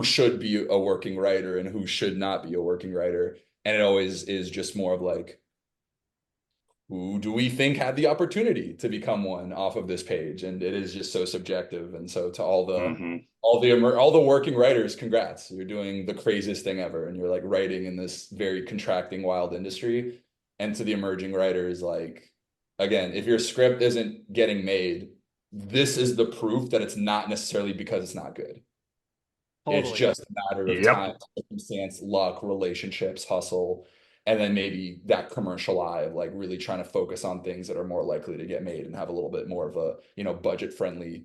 should be a working writer and who should not be a working writer. And it always is just more of like, who do we think had the opportunity to become one off of this page? And it is just so subjective. And so to all the working writers, congrats. You're doing the craziest thing ever. And you're like writing in this very contracting, wild industry. And to the emerging writers, like, again, if your script isn't getting made, this is the proof that it's not necessarily because it's not good. Totally. It's just a matter of time, circumstance, luck, relationships, hustle, and then maybe that commercial eye of like really trying to focus on things that are more likely to get made and have a little bit more of a, you know, budget friendly,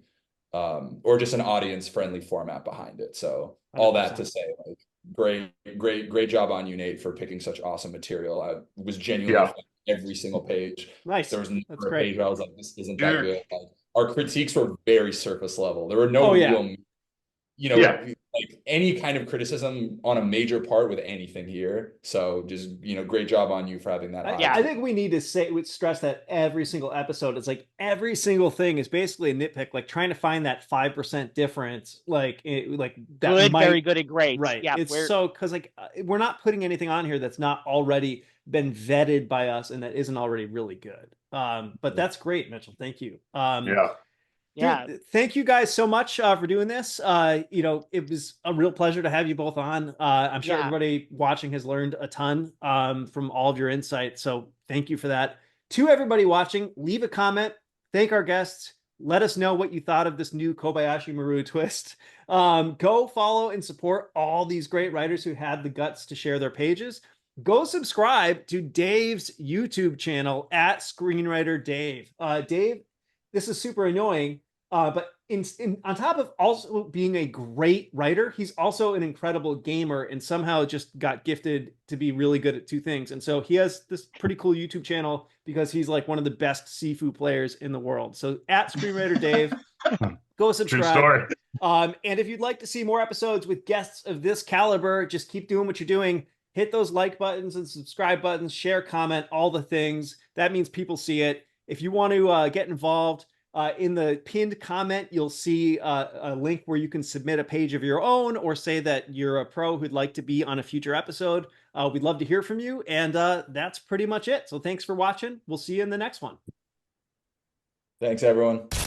or just an audience friendly format behind it. So all 100%. That to say, like, great job on you, Nate, for picking such awesome material. I was genuinely every single page. Nice. There was never a page where I was like, this isn't that good. Like, our critiques were very surface level. There were no real, you know, like any kind of criticism on a major part with anything here. So just, you know, great job on you for having that. I think we need to stress that every single episode, it's like every single thing is basically a nitpick, like trying to find that 5% difference. Like that good, very good and great. Right. Yeah. It's so, cause like we're not putting anything on here that's not already been vetted by us and that isn't already really good. But that's great, Mitchell. Thank you. Dude, thank you guys so much for doing this. You know, it was a real pleasure to have you both on. I'm sure everybody watching has learned a ton from all of your insights. So thank you for that. To everybody watching, leave a comment, thank our guests, let us know what you thought of this new Kobayashi Maru twist. Go follow and support all these great writers who had the guts to share their pages. Go subscribe to Dave's YouTube channel at Screenwriter Dave. Dave, this is super annoying, but on top of also being a great writer, he's also an incredible gamer and somehow just got gifted to be really good at two things. And so he has this pretty cool YouTube channel because he's like one of the best Sifu players in the world. So at Screenwriter Dave, go subscribe. True story. And if you'd like to see more episodes with guests of this caliber, just keep doing what you're doing. Hit those like buttons and subscribe buttons, share, comment, all the things. That means people see it. If you want to get involved, in the pinned comment, you'll see a link where you can submit a page of your own or say that you're a pro who'd like to be on a future episode. We'd love to hear from you. And that's pretty much it. So thanks for watching. We'll see you in the next one. Thanks, everyone.